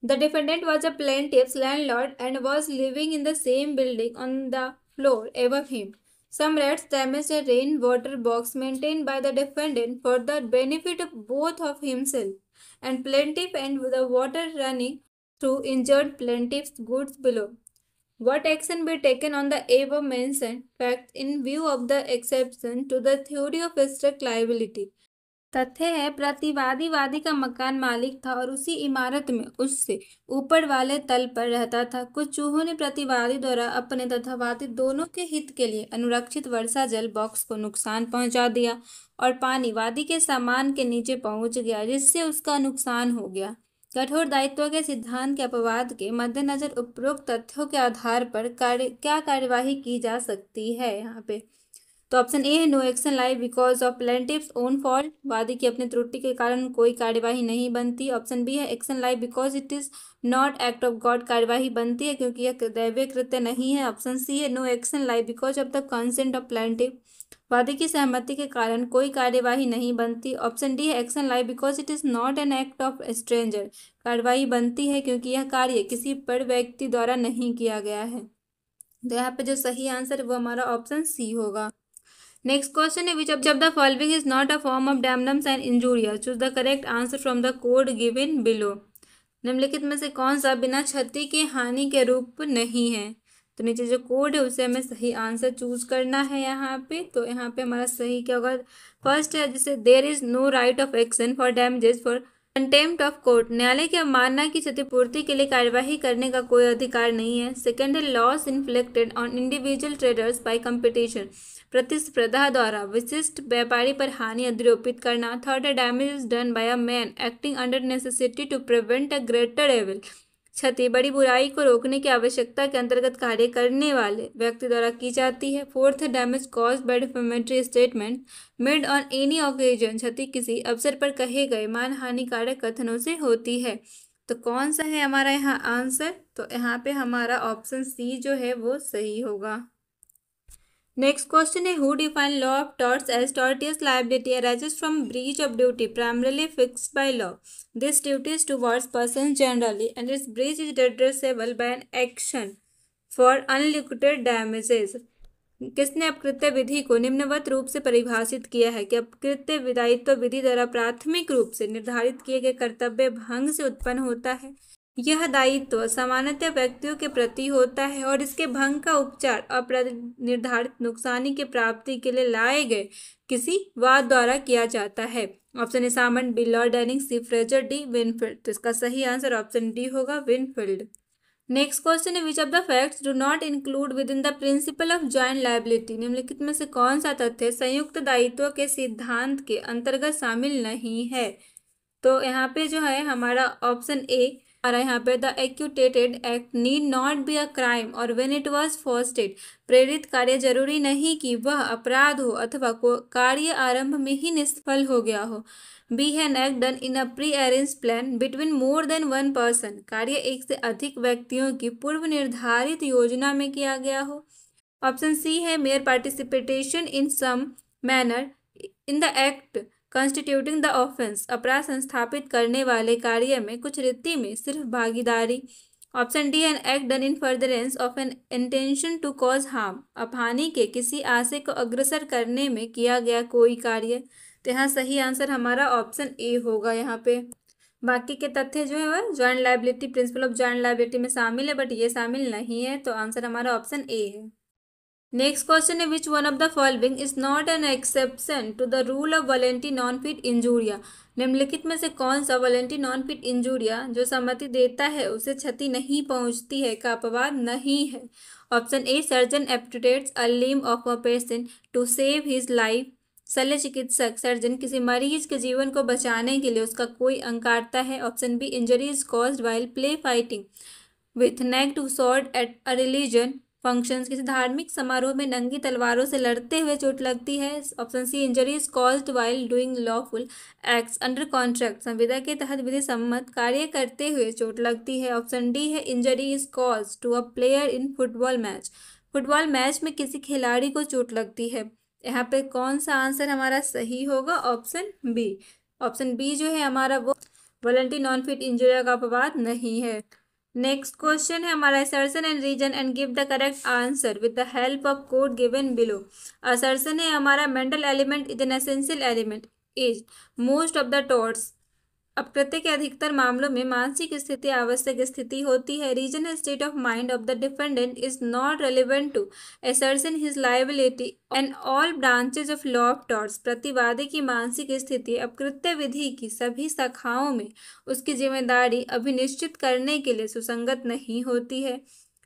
the defendant was a plaintiff's landlord and was living in the same building on the floor above him. Some rats damaged a rainwater box maintained by the defendant for the benefit of both of himself and plaintiff and the water running through injured plaintiff's goods below. What action be taken on the above mentioned facts in view of the exception to the theory of strict liability? तथ्य है, प्रतिवादी वादी का मकान मालिक था और उसी इमारत में उससे ऊपर वाले तल पर रहता था। कुछ चूहों ने प्रतिवादी द्वारा अपने तथा वादी दोनों के हित के लिए अनुरक्षित वर्षा जल बॉक्स को नुकसान पहुंचा दिया और पानी वादी के सामान के नीचे पहुंच गया, जिससे उसका नुकसान हो गया। कठोर दायित्व के सिद्धांत के अपवाद के मद्देनजर उपरोक्त तथ्यों के आधार पर क्या कार्यवाही की जा सकती है यहाँ पे? तो ऑप्शन ए है no action lie because of plaintiff's own fault, वादी की अपनी त्रुटि के कारण कोई कार्यवाही नहीं बनती। ऑप्शन बी है action lie because it is not act of God, कार्यवाही बनती है क्योंकि यह दैवीय कृत्य नहीं है। ऑप्शन सी है no action lie because of the consent of plaintiff, वादी की सहमति के कारण कोई कार्यवाही नहीं बनती। ऑप्शन डी है action lie because it is not an act of stranger, कार्यवाही बनती है क्योंकि यह कार्य किसी पर व्यक्ति द्वारा नहीं किया गया है। तो यहाँ पे जो सही आंसर है वो हमारा ऑप्शन सी होगा। नेक्स्ट क्वेश्चन है, which of the following is not a form of damnums and injuria, choose the correct answer from the code given below. निम्नलिखित में से कौन सा बिना क्षति के हानि के रूप नहीं है? तो नीचे जो कोड है उसे हमें सही आंसर चूज करना है यहाँ पे। तो यहाँ पे हमारा सही क्या होगा? फर्स्ट है जिसे there is no right of action for damages for contempt of court, न्यायालय की अवमानना की क्षतिपूर्ति के लिए कार्यवाही करने का कोई अधिकार नहीं है। सेकेंड है loss inflicted on individual traders by competition, प्रतिस्पर्धा द्वारा विशिष्ट व्यापारी पर हानि अधिरोपित करना। थर्ड है damage is done by a man acting under necessity to prevent a greater evil, क्षति बड़ी बुराई को रोकने की आवश्यकता के अंतर्गत कार्य करने वाले व्यक्ति द्वारा की जाती है। फोर्थ है damage cause by defamatory statement made on any occasion, क्षति किसी अवसर पर कहे गए मानहानिकारक कथनों से होती है। तो कौन सा है हमारा यहाँ आंसर? तो यहाँ पे हमारा ऑप्शन सी जो है वो सही होगा। नेक्स्ट क्वेश्चन है, who define law of torts as tortious liability arises from breach of duty primarily fixed by law, this duty is towards persons generally and its breach is redressable by an action for unliquidated damages. किसने अपकृत्य विधि को निम्नवत रूप से परिभाषित किया है कि अपकृत्य दायित्व विधि द्वारा प्राथमिक रूप से निर्धारित किए गए कर्तव्य भंग से उत्पन्न होता है। यह दायित्व सामान्यतः व्यक्तियों के प्रति होता है और इसके भंग का उपचार अनिर्धारित नुकसानी की प्राप्ति के लिए लाए गए किसी वाद द्वारा किया जाता है। Option A Salmond, B Lord Denning, C Fraser, D Winfield. तो इसका सही आंसर ऑप्शन डी होगा, विनफील्ड। नेक्स्ट क्वेश्चन है, which of the facts do not include within the principle of joint liability, निम्नलिखित में से कौन सा तथ्य संयुक्त दायित्व के सिद्धांत के अंतर्गत शामिल नहीं है? तो यहाँ पे जो है हमारा ऑप्शन ए हमारा यहाँ पे the actuated act need not be a crime or when it was foisted, प्रेरित कार्य जरूरी नहीं कि वह अपराध हो अथवा कार्य आरंभ में ही निष्फल हो गया हो। B an act done in a pre arrange plan between more than one person, कार्य एक से अधिक व्यक्तियों की पूर्व निर्धारित योजना में किया गया हो। ऑप्शन सी है mere participation in some manner in the act constituting the offence, अपराध संस्थापित करने वाले कार्य में कुछ रीति में सिर्फ भागीदारी। Option D an act done in furtherance of an intention to cause harm, अपहानि के किसी आशय को अग्रसर करने में किया गया कोई कार्य। तो यहाँ सही आंसर हमारा ऑप्शन ए होगा यहाँ पे। बाकी के तथ्य जो है वह joint liability principal of joint liability में शामिल है, बट ये शामिल नहीं है। तो आंसर हमारा ऑप्शन ए है। नेक्स्ट क्वेश्चन है, which one of the following is not an exception to the rule of volenti non fit injuria, निम्नलिखित में से कौन सा वॉलेंटी नॉन फिट इंजूरिया जो सम्मति देता है उसे क्षति नहीं पहुंचती है का अपवाद नहीं है। Option A surgeon amputates a limb of a patient to save his life, शल्य चिकित्सक सर्जन किसी मरीज के जीवन को बचाने के लिए उसका कोई अंग काटता है। Option B injury is caused while play fighting with neck to sword at a religion functions, किसी धार्मिक समारोह में नंगी तलवारों से लड़ते हुए चोट लगती है। Option C, injuries caused while doing lawful acts under contract, संविदा के तहत विधि सम्मत कार्य करते हुए चोट लगती है। ऑप्शन डी है, injury is caused to a player in football match, football match में किसी खिलाड़ी को चोट लगती है। यहाँ पे कौन सा आंसर हमारा सही होगा? Option B. ऑप्शन बी जो है हमारा वो वॉलंटरी नॉन फिट इंजरी का अपवाद नहीं है। नेक्स्ट क्वेश्चन है हमारा, assertion and reason and give the correct answer with the help of code given below. Assertion है हमारा, mental element is an essential element is most of the torts, अप्रत्यय के अधिकतर मामलों में मानसिक स्थिति आवश्यक स्थिति होती है। Reason state of mind of the defendant is not relevant to assertion his liability and all branches of law of torts, प्रतिवादी की मानसिक स्थिति अपकृत्य विधि की सभी शाखाओं में उसकी जिम्मेदारी अभिनिश्चित करने के लिए सुसंगत नहीं होती है।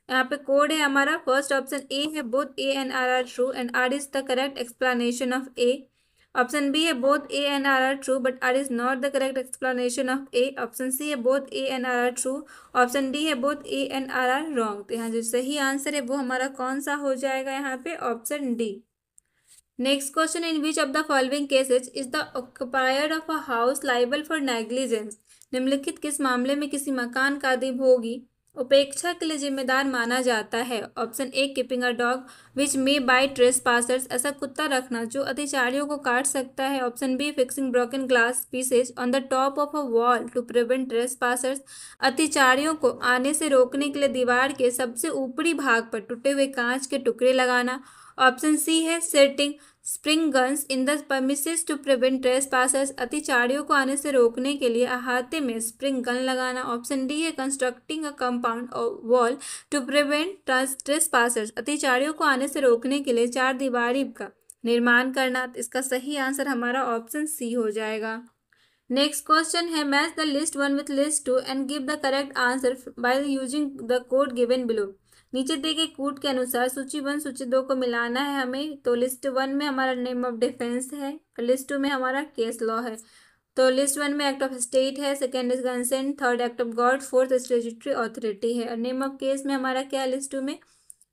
यहाँ पे कोड है हमारा, फर्स्ट ऑप्शन ए है, both A and R are true and R is the correct explanation of A. Option B है, both A and R are true but R is not the correct explanation of A. Option C है, both A and R are true. Option D है, both A and R are wrong. तो यहाँ जो सही answer है वो हमारा कौन सा हो जाएगा? यहाँ पे option D. Next question, in which of the following cases is the occupier of a house liable for negligence, निम्नलिखित किस मामले में किसी मकान का अधिभोगी उपेक्षा के लिए जिम्मेदार माना जाता है? Option A, keeping a dog which may bite trespassers, ऐसा कुत्ता रखना जो अतिचारियों को काट सकता है। Option B, fixing broken glass pieces on the top of a wall to prevent trespassers, अतिचारियों को आने से रोकने के लिए दीवार के सबसे ऊपरी भाग पर टूटे हुए कांच के टुकड़े लगाना। ऑप्शन सी है, setting spring guns in the premises to prevent trespassers, अतिचारियों को आने से रोकने के लिए अहाते में स्प्रिंग गन लगाना। ऑप्शन डी है, constructing a compound wall to prevent trespassers, अतिचारियों को आने से रोकने के लिए चार दीवारी का निर्माण करना। इसका सही आंसर हमारा ऑप्शन सी हो जाएगा। नेक्स्ट क्वेश्चन है, match the list 1 with list 2 and give the correct answer by using the code given below. नीचे दिए गए कोड के अनुसार सूची 1 सूची 2 को मिलाना है हमें। तो लिस्ट 1 में हमारा नेम ऑफ डिफेंस है, लिस्ट 2 में हमारा केस लॉ है। तो लिस्ट 1 में एक्ट ऑफ स्टेट है, second is consent, third act of God, fourth statutory authority है। और नेम ऑफ केस में हमारा क्या है लिस्ट 2 में?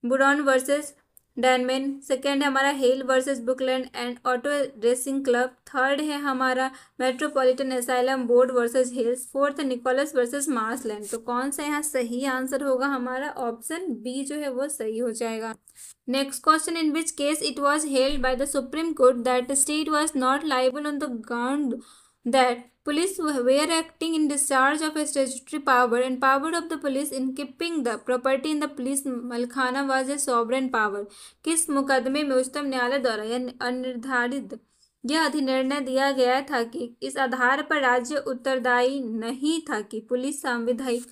बुरॉन वर्सेस डैनमैन, सेकेंड है हमारा Hale versus Buckland and auto racing club, third है हमारा metropolitan asylum board versus Hills, fourth है निकोलस वर्सेस मार्सलैंड। तो कौन सा यहाँ सही आंसर होगा? हमारा ऑप्शन बी जो है वो सही हो जाएगा। Next question, in which case it was held by the supreme court that state was not liable on the ground that police were acting in discharge of a statutory power and power of the police in keeping the property in the police मलखाना was a sovereign power। किस मुकदमे में उच्चतम न्यायालय द्वारा यह अनिर्धारित यह अधिनिर्णय दिया गया था कि इस आधार पर राज्य उत्तरदायी नहीं था कि पुलिस सांविधानिक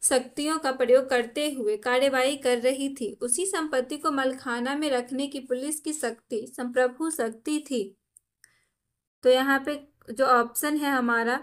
शक्तियों का प्रयोग करते हुए कार्यवाही कर रही थी। उसी संपत्ति को मलखाना में रखने की पुलिस की शक्ति संप्रभु शक्ति थी। तो यहाँ पे जो ऑप्शन है हमारा,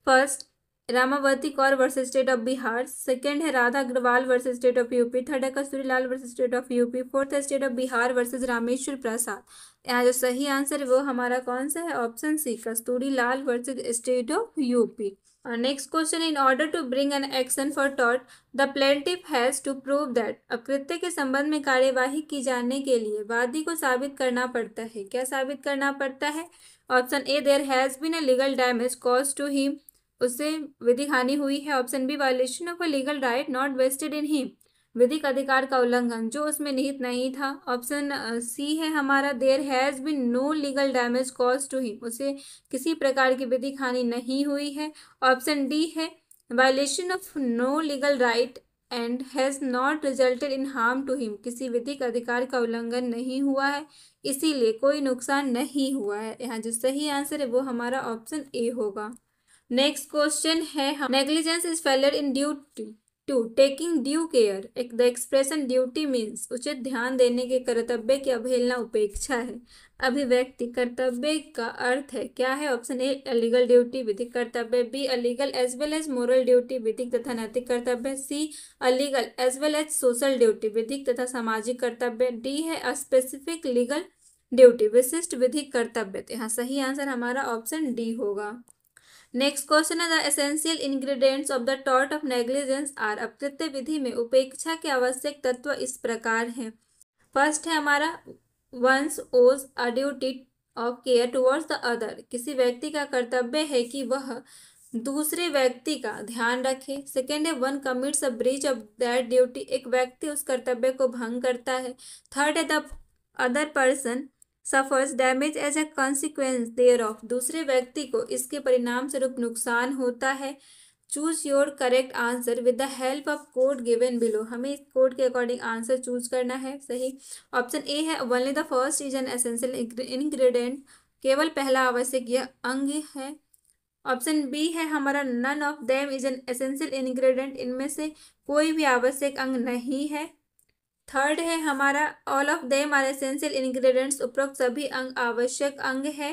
first Ramawati Kaur versus state of Bihar, second है Radha Agarwal versus state of UP, third है Kasturi Lal versus state of UP, fourth है state of Bihar versus Rameshwar Prasad. यहाँ जो सही आंसर है वो हमारा कौन सा है? Option C, Kasturi Lal versus state of UP. Next question, in order to bring an action for tort the plaintiff has to prove that, अकृत्य के संबंध में कार्यवाही की जाने के लिए वादी को साबित करना पड़ता है। क्या साबित करना पड़ता है? Option A, there has been a legal damage cause to him, उससे विधिक हानि हुई है। Option B, violation of a legal right not vested in him, विधिक अधिकार का उल्लंघन जो उसमें निहित नहीं था। ऑप्शन सी है हमारा, there has been no legal damage cause to him, उसे किसी प्रकार की विधिक हानि नहीं हुई है। ऑप्शन डी है, violation of no legal right and has not resulted in harm to him, किसी विधिक अधिकार का उल्लंघन नहीं हुआ है इसीलिए कोई नुकसान नहीं हुआ है। यहाँ जो सही आंसर है वो हमारा ऑप्शन ए होगा। नेक्स्ट क्वेश्चन है, negligence is failure in duty to taking due care, the expression duty means उचित ध्यान देने के कर्तव्य की अवहेलना उपेक्षा है। अभिव्यक्ति कर्तव्य का अर्थ है क्या है? ऑप्शन ए, अलीगल ड्यूटी विधिक कर्तव्य, B a legal as well as moral duty विधिक तथा नैतिक कर्तव्य, C a legal as well as social duty विधिक तथा सामाजिक कर्तव्य, डी है अ स्पेसिफिक लीगल ड्यूटी विशिष्ट विधिक कर्तव्य। यहाँ सही आंसर हमारा ऑप्शन डी होगा। नेक्स्ट क्वेश्चन है the essential ingredients of the tort of negligence are. अपकृत्य विधि में उपेक्षा के आवश्यक तत्व इस प्रकार हैं। फर्स्ट है हमारा वंस ओज a duty of care towards the other. किसी व्यक्ति का कर्तव्य है कि वह दूसरे व्यक्ति का ध्यान रखे। सेकेंड है one commits a breach of that duty. एक व्यक्ति उस कर्तव्य को भंग करता है। थर्ड है the other person suffers damage as a consequence thereof. दूसरे व्यक्ति को इसके परिणाम स्वरूप नुकसान होता है। Choose your correct answer with the help of code given below. हमें इस कोड के अकॉर्डिंग आंसर चूज करना है सही। ऑप्शन ए है only the first is an essential ingredient. केवल पहला आवश्यक यह अंग है। ऑप्शन बी है हमारा none of them is an essential ingredient. इनमें से कोई भी आवश्यक अंग नहीं है। थर्ड है हमारा all of them are essential ingredients. उपरोक्त सभी अंग आवश्यक अंग है।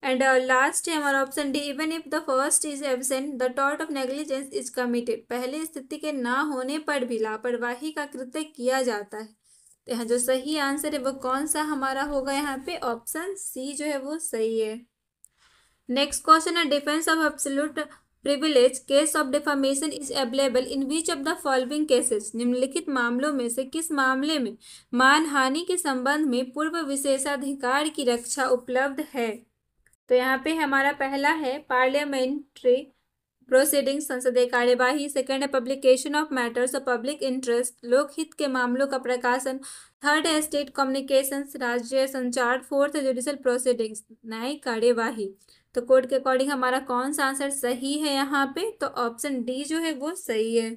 एंड लास्ट है हमारा option D even if the first is absent the tort of negligence is committed. पहली स्थिति के ना होने पर भी लापरवाही का कृत्य किया जाता है। तो यहाँ जो सही आंसर है वो कौन सा हमारा होगा, यहाँ पे ऑप्शन सी जो है वो सही है। नेक्स्ट क्वेश्चन है defence of absolute privilege case of defamation is available in which of the following cases. निम्नलिखित मामलों में से किस मामले में मानहानि के संबंध में पूर्व विशेषाधिकार की रक्षा उपलब्ध है। तो यहाँ पे हमारा पहला है पार्लियामेंट्री प्रोसीडिंग संसदीय कार्यवाही। सेकंड है publication of matters of public interest लोकहित के मामलों का प्रकाशन। थर्ड है स्टेट कम्युनिकेशंस राज्य संचार। फोर्थ है जुडिशियल प्रोसीडिंग्स न्यायिक कार्यवाही। तो कोड के अकॉर्डिंग हमारा कौन सा आंसर सही है यहाँ पे, तो ऑप्शन डी जो है वो सही है।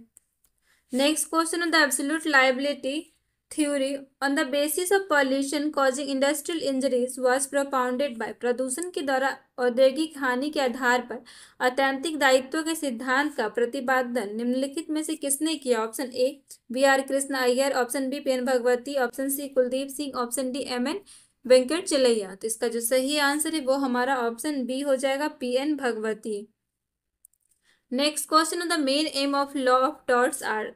Next question the absolute liability theory on the basis of pollution causing industrial injuries was propounded bye. प्रदूषण के द्वारा औद्योगिक हानि के आधार पर अत्यंतिक दायित्व के सिद्धांत का प्रतिपादन निम्नलिखित में से किसने किया। Option A B R Krishna Iyer. Option B P N Bhagwati. Option C Kuldip Singh. Option D M N Venkatachaliah. तो इसका जो सही आंसर है वो हमारा ऑप्शन बी हो जाएगा P N Bhagwati. Next question the main aim of law of torts are.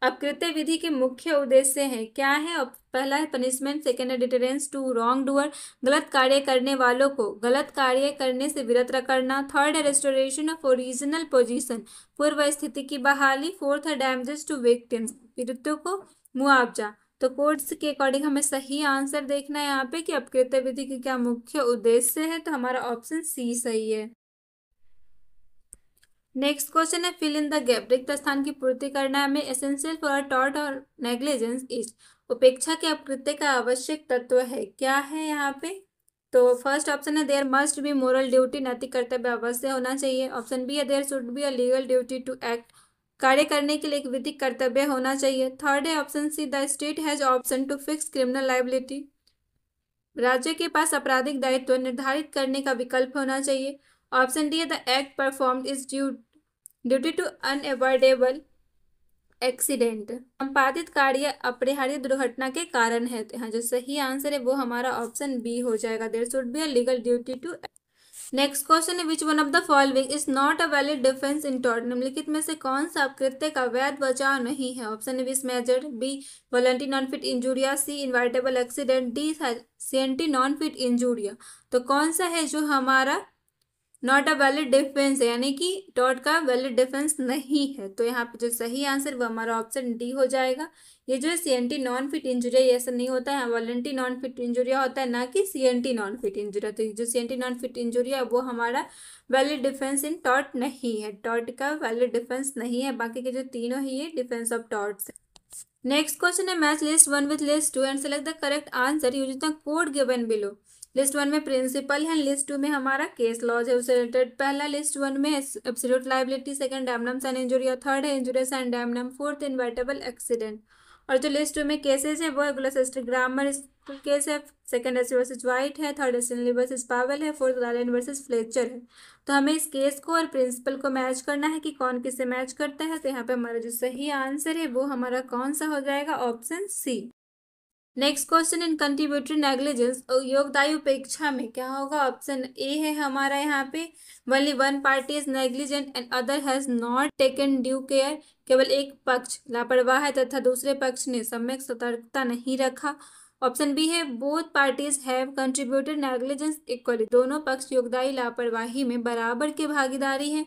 अपकृत्य विधि के मुख्य उद्देश्य हैं क्या है। पहला है पनिशमेंट। सेकेंड है डिटरेंस टू रॉन्ग डूअर गलत कार्य करने वालों को गलत कार्य करने से विरत करना। थर्ड है रेस्टोरेशन ऑफ ओरिजिनल पोजीशन पूर्व स्थिति की बहाली। फोर्थ है डैमेजेस टू विक्टिम्स पीड़ितों को मुआवजा। तो कोड्स के अकॉर्डिंग हमें सही आंसर देखना है यहाँ पे कि अपकृत्य विधि की क्या मुख्य उद्देश्य है, तो हमारा ऑप्शन सी सही है। नेक्स्ट क्वेश्चन है फिल इन द गैप। रिक्त स्थान की पूर्ति करना हमें एसेंशियल फॉर अ टॉर्ट और नेग्लिजेंस इज। उपेक्षा के अपकृत्य का आवश्यक तत्व है क्या है यहाँ पे। तो फर्स्ट ऑप्शन है there must be moral duty नैतिक कर्तव्य अवश्य होना चाहिए। ऑप्शन बी है there should be a legal duty to act कार्य करने के लिए एक विधिक कर्तव्य होना चाहिए। थर्ड है option C the state has option to fix criminal liability. राज्य के पास आपराधिक दायित्व निर्धारित करने का विकल्प होना चाहिए। ऑप्शन डी है the act performed is duty to unavoidable accident. संपादित कार्य अपरिहार्य दुर्घटना के कारण है। तो यहाँ जो सही आंसर है वो हमारा ऑप्शन बी हो जाएगा there should be a legal duty to. Next question है which one of the following is not a valid defence in tort. निम्नलिखित में से कौन सा अपकृत्य का वैध बचाव नहीं है। Option A vis major. B voluntary non fit injuria. C inevitable accident. D scienti non fit injuria. तो कौन सा है जो हमारा नॉट अ वैलिड डिफेंस है, यानी कि टॉर्ट का वैलिड डिफेंस नहीं है। तो यहाँ पे जो सही आंसर वो हमारा ऑप्शन डी हो जाएगा। ये जो है सीएनटी नॉन फिट इंजुरिया ऐसा नहीं होता है, वॉलंटरी नॉन फिट इंजुरिया होता है, ना कि सीएनटी नॉन फिट इंजुरिया। तो जो सीएनटी नॉन फिट इंजुरिया है वो हमारा वैलिड डिफेंस इन टॉर्ट नहीं है, टॉर्ट का वैलिड डिफेंस नहीं है। बाकी के जो तीनों ही ये defence of torts. Next question है match list 1 with list 2 and select the correct answer using the code given below. List 1 में प्रिंसिपल है, लिस्ट 2 में हमारा केस लॉज है उससे रिलेटेड। पहला लिस्ट 1 में absolute liability, second damnums and injuria, third है injurious and damnum, fourth inevitable accident. और जो लिस्ट 2 में केसेज है वो है ग्लॉसेस्टर ग्रामर स्कूल केस है, सेकंड एस वर्सेस वाइट है, थर्ड एस वर्सेस पावेल है, फोर्थ गार्लिन वर्सेस फ्लेचर है। तो हमें इस केस को और प्रिंसिपल को मैच करना है कि कौन किससे मैच करता है। तो यहाँ पे हमारा जो सही आंसर है वो हमारा कौन सा हो जाएगा, option C. Next question in contributory negligence योगदायी उपेक्षा में क्या होगा। ऑप्शन ए है हमारा यहाँ पे only one party is negligent and other has not taken due care. केवल एक पक्ष लापरवाह है तथा दूसरे पक्ष ने सम्यक सतर्कता नहीं रखा। ऑप्शन बी है both parties have contributed negligence equally, दोनों पक्ष योगदायी लापरवाही में बराबर की भागीदारी है।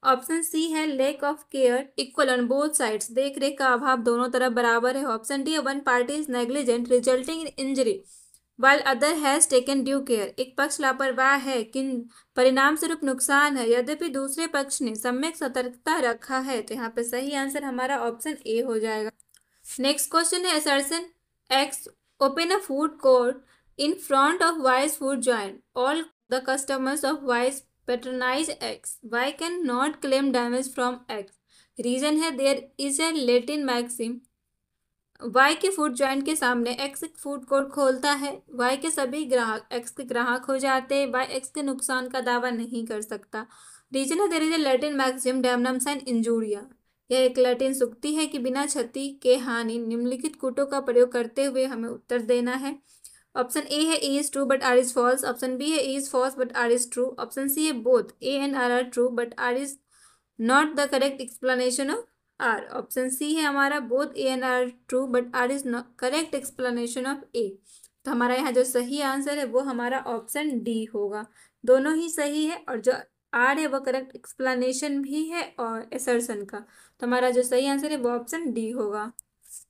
ऑप्शन सी है lake of care equal on both sides, देख रेख का अभाव दोनों तरफ बराबर है। ऑप्शन डी है one party is negligent resulting in injury while other has taken due care, एक पक्ष लापरवाह है किन परिणाम स्वरूप नुकसान है यद्यपि दूसरे पक्ष ने सम्यक सतर्कता रखा है। तो यहाँ पे सही आंसर हमारा ऑप्शन ए हो जाएगा। नेक्स्ट क्वेश्चन है assertion X open a food court in front of Y's food joint, all the customers of Y's patronize X, Y can not claim damage from X, reason है there is a Latin maxim, Y के food joint के सामने x एक food court खोलता है, Y के सभी ग्राहक एक्स के ग्राहक हो जाते हैं, वाई एक्स के नुकसान का दावा नहीं कर सकता। रीजन है there is a Latin maxim damnum sine injuria, यह एक लैटिन सूक्ति है कि बिना क्षति के हानि, निम्नलिखित कूटों का प्रयोग करते हुए हमें उत्तर देना है। ऑप्शन ए है A is true but R is false, option B है A is false but R is true, option C है both A and R true but R is not the correct explanation of R, option C है हमारा both A and R true but R is correct explanation of A. तो हमारा यहाँ जो सही answer है वो हमारा ऑप्शन डी होगा, दोनों ही सही है और जो आर है वो करेक्ट एक्सप्लेनेशन भी है और असर्शन का, तो हमारा जो सही आंसर है वो ऑप्शन डी होगा।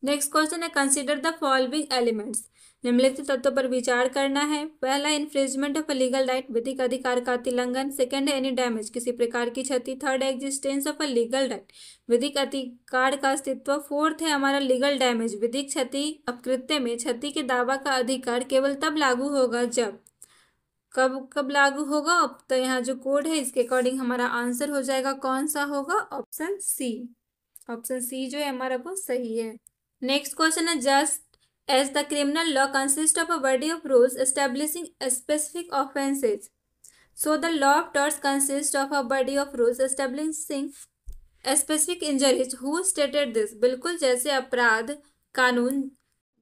नेक्स्ट क्वेश्चन है कंसीडर द फॉलोइंग एलिमेंट्स, निम्नलिखित तत्वों पर विचार करना है। पहला इन्फ्रिंजमेंट ऑफ लीगल राइट, विधिक अधिकार का अतिलंघन। सेकंड है एनी डैमेज, किसी प्रकार की क्षति। थर्ड है existence of a legal right, विधिक अधिकार का अस्तित्व। फोर्थ है हमारा लीगल डैमेज, विधिक क्षति अपकृत्य में क्षति के दावा का अधिकार केवल तब लागू होगा जब, कब कब लागू होगा। अब तो यहाँ जो कोड है इसके अकॉर्डिंग हमारा आंसर हो जाएगा कौन सा होगा, ऑप्शन सी, ऑप्शन सी जो है हमारा वो सही है। नेक्स्ट क्वेश्चन है just as the criminal law consists of a body of rules establishing specific offences, so the law of torts consists of a body of rules establishing specific injuries. Who stated this? बिल्कुल जैसे अपराध कानून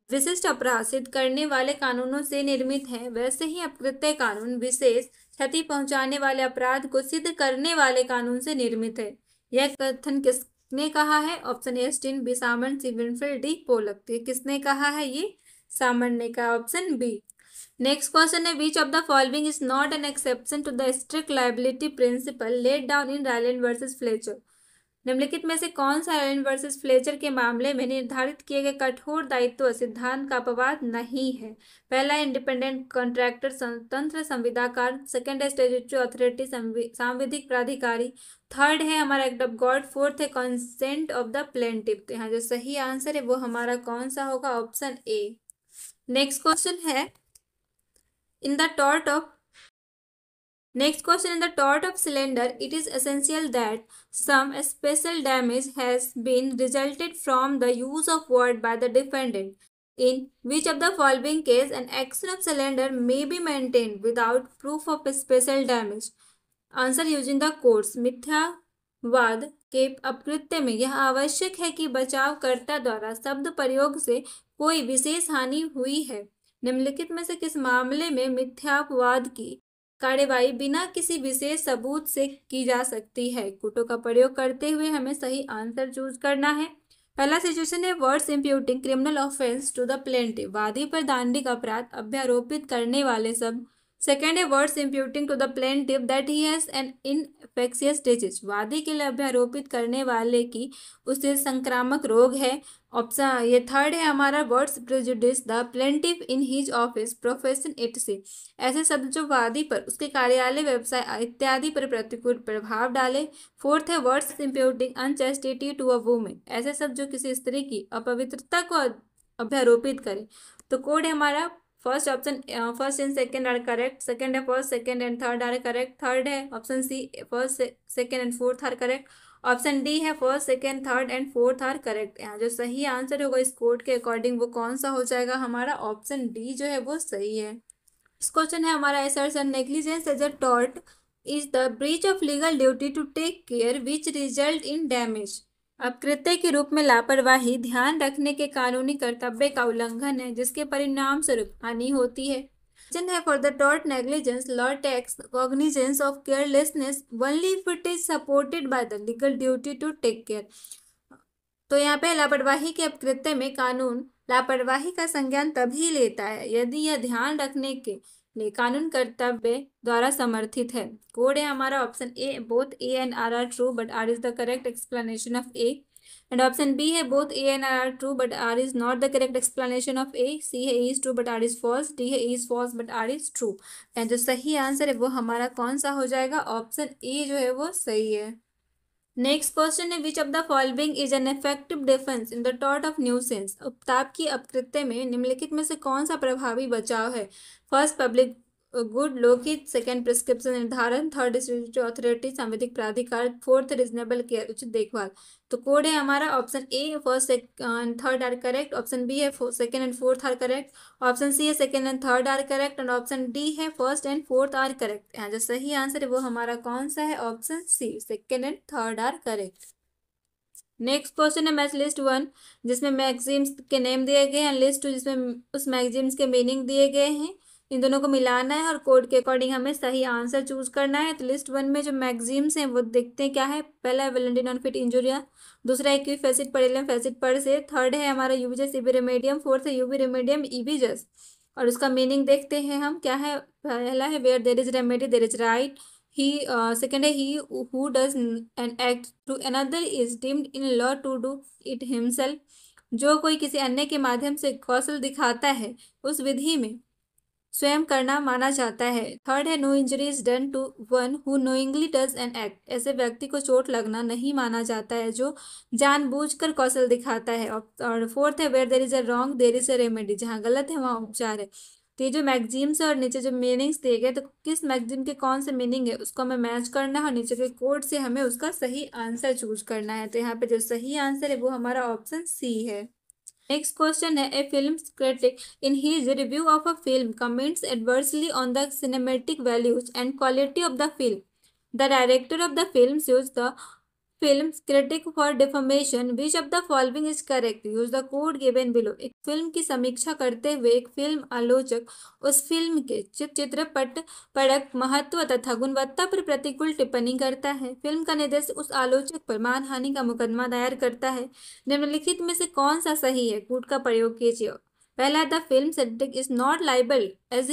विशिष्ट अपराध सिद्ध करने वाले कानूनों से निर्मित है, वैसे ही अपकृत्य कानून विशेष क्षति पहुंचाने वाले अपराध को सिद्ध करने वाले कानून से निर्मित है। यह कथन किसने कहा है? Option A Stein, B Salmond, C Winfield, D Pollock. किसने कहा है? ये सामंत ने कहा, ऑप्शन बी। नेक्स्ट क्वेश्चन है which of the following is not an exception to the strict liability principle laid down in Rylands versus Fletcher, निम्नलिखित में से कौन सा रायलैंड वर्सेस फ्लेचर के मामले में निर्धारित किए गए कठोर दायित्व सिद्धांत का अपवाद नहीं है? पहला इंडिपेंडेंट कॉन्ट्रैक्टर स्वतंत्र संविदाकार, सेकंड है स्टैट्यूटरी अथॉरिटी सांविधिक प्राधिकारी, थर्ड है हमारा एक्ट ऑफ गॉड, फोर्थ है कंसेंट ऑफ द प्लेंटिफ। तो यहाँ जो सही आंसर है वो हमारा कौन सा होगा, ऑप्शन ए। नेक्स्ट क्वेश्चन है इन the tort of Next question, in the tort of slander, it is essential that some special damage has been resulted from the use of word by the defendant. In which of the following case an action of slander may be maintained without proof of special damage? Answer using the courts. मिथ्यावाद के अपकृत्य में यह आवश्यक है कि बचावकर्ता द्वारा शब्द प्रयोग से कोई विशेष हानि हुई है। निम्नलिखित में से किस मामले में मिथ्यावाद की कार्यवाही बिना किसी विशेष सबूत से की जा सकती है? कूटों का प्रयोग करते हुए हमें सही आंसर चूज करना है। पहला सिचुएशन है words imputing criminal offence to the plaintiff, वादी पर दांडिक अपराध अभ्यारोपित करने वाले सब। सेकेंड है words imputing to the plaintiff that he has an infectious disease, वादी के लिए अभ्यारोपित करने वाले की उसे संक्रामक रोग है। ऑप्शन ये थर्ड है हमारा words prejudice the plaintiff in his office profession Etsy, ऐसे शब्द जो वादी पर उसके कार्यालय व्यवसाय इत्यादि पर प्रतिकूल प्रभाव डाले। फोर्थ है वर्ड्स इम्प्यूटिंग अनचेस्टिटी टू अ वुमेन, ऐसे शब्द जो किसी स्त्री की अपवित्रता को अभ्यारोपित करे। तो कोड है हमारा first option, first and second are correct, second है first second and third are correct, third है option C first second and fourth are correct, option D है first second third and fourth are correct. यहाँ जो सही answer होगा इस code के according वो कौन सा हो जाएगा, हमारा ऑप्शन डी जो है वो सही है। इस क्वेश्चन है हमारा assertion negligence as a tort is the breach of legal duty to take care which result in damage, अपकृत्य के रूप में लापरवाही ध्यान रखने के कानूनी कर्तव्य का उल्लंघन है जिसके परिणाम स्वरूप हानि होती है। है for the tort negligence law takes cognizance of carelessness only if it is supported by the legal duty to take care. तो यहाँ पे लापरवाही के अपकृत्य में कानून लापरवाही का संज्ञान तभी लेता है यदि यह ध्यान रखने के लिए कानून कर्तव्य द्वारा समर्थित है। कोड है हमारा option A, both A and R true but R is the correct explanation of A. And option B है both A and R true but R is not the correct explanation of A. C है A is true but R is false. D है A is false but R is true. And जो सही answer है वो हमारा कौन सा हो जाएगा? ऑप्शन ए जो है वो सही है। नेक्स्ट क्वेश्चन है which of the following is an effective defence in the tort of nuisance. उपताप की अपकृत्य में निम्नलिखित में से कौन सा प्रभावी बचाव है? फर्स्ट, पब्लिक गुड लोकहित। सेकंड, प्रिस्क्रिप्शन निर्धारण। थर्ड, स्टैट्यूटरी अथॉरिटी संवैधानिक प्राधिकार। फोर्थ, रीजनेबल केयर उचित देखभाल। तो कोड है हमारा option A, first and third are correct. Option B है second and fourth are correct. Option C है second and third are correct. And option D है first and fourth are correct. यहाँ जो सही आंसर है वो हमारा कौन सा है? Option C, second and third are correct. Next question है मैच लिस्ट 1 जिसमें मैगजीम्स के नेम दिए गए हैं। लिस्ट 2 जिसमें उस मैगजीम्स के मीनिंग दिए गए हैं। इन दोनों को मिलाना है और कोड के अकॉर्डिंग हमें सही आंसर चूज करना है। तो लिस्ट 1 में जो मैगजीम्स हैं वो देखते हैं क्या है। पहला है वेलेंटिन ऑन फिट इंजुरिया। दूसरा है क्यू फैसिड पर एलम फैसिड पर से। थर्ड है हमारा यूवीजस ईबी रेमेडियम। फोर्थ है यूवी रेमेडियम ईबीजस। और उसका मीनिंग देखते हैं हम क्या है। पहला है where there is remedy there is right. ही सेकेंड है he who does an act through another is deemed in law to do it himself. जो कोई किसी अन्य के माध्यम से कौशल दिखाता है उस विधि में स्वयं करना माना जाता है। थर्ड है no injury is done to one who knowingly does an act. ऐसे व्यक्ति को चोट लगना नहीं माना जाता है जो जानबूझकर कौशल दिखाता है। और फोर्थ है where there is a wrong there is a remedy. जहाँ गलत है वहाँ उपचार है। तो ये जो मैगजीम्स है और नीचे जो मीनिंग्स दिए गए तो किस मैगजीम के कौन से मीनिंग है उसको हमें मैच करना है और नीचे के कोड से हमें उसका सही आंसर चूज करना है। तो यहाँ पे जो सही आंसर है वो हमारा ऑप्शन सी है। नेक्स्ट क्वेश्चन है a film critic in his review of a film comments adversely on the cinematic values and quality of the film. The director of the film use the film critic for defamation which of the following is correct. Use the code given below. एक film की समीक्षा करते हुए एक film आलोचक उस film के चित्रपट परक महत्व तथा गुणवत्ता पर प्रतिकूल टिप्पणी करता है। फिल्म का निर्देशक उस आलोचक पर मानहानि का मुकदमा दायर करता है। निम्नलिखित में से कौन सा सही है? कूट का प्रयोग कीजिए। पहला, the film critic is not liable as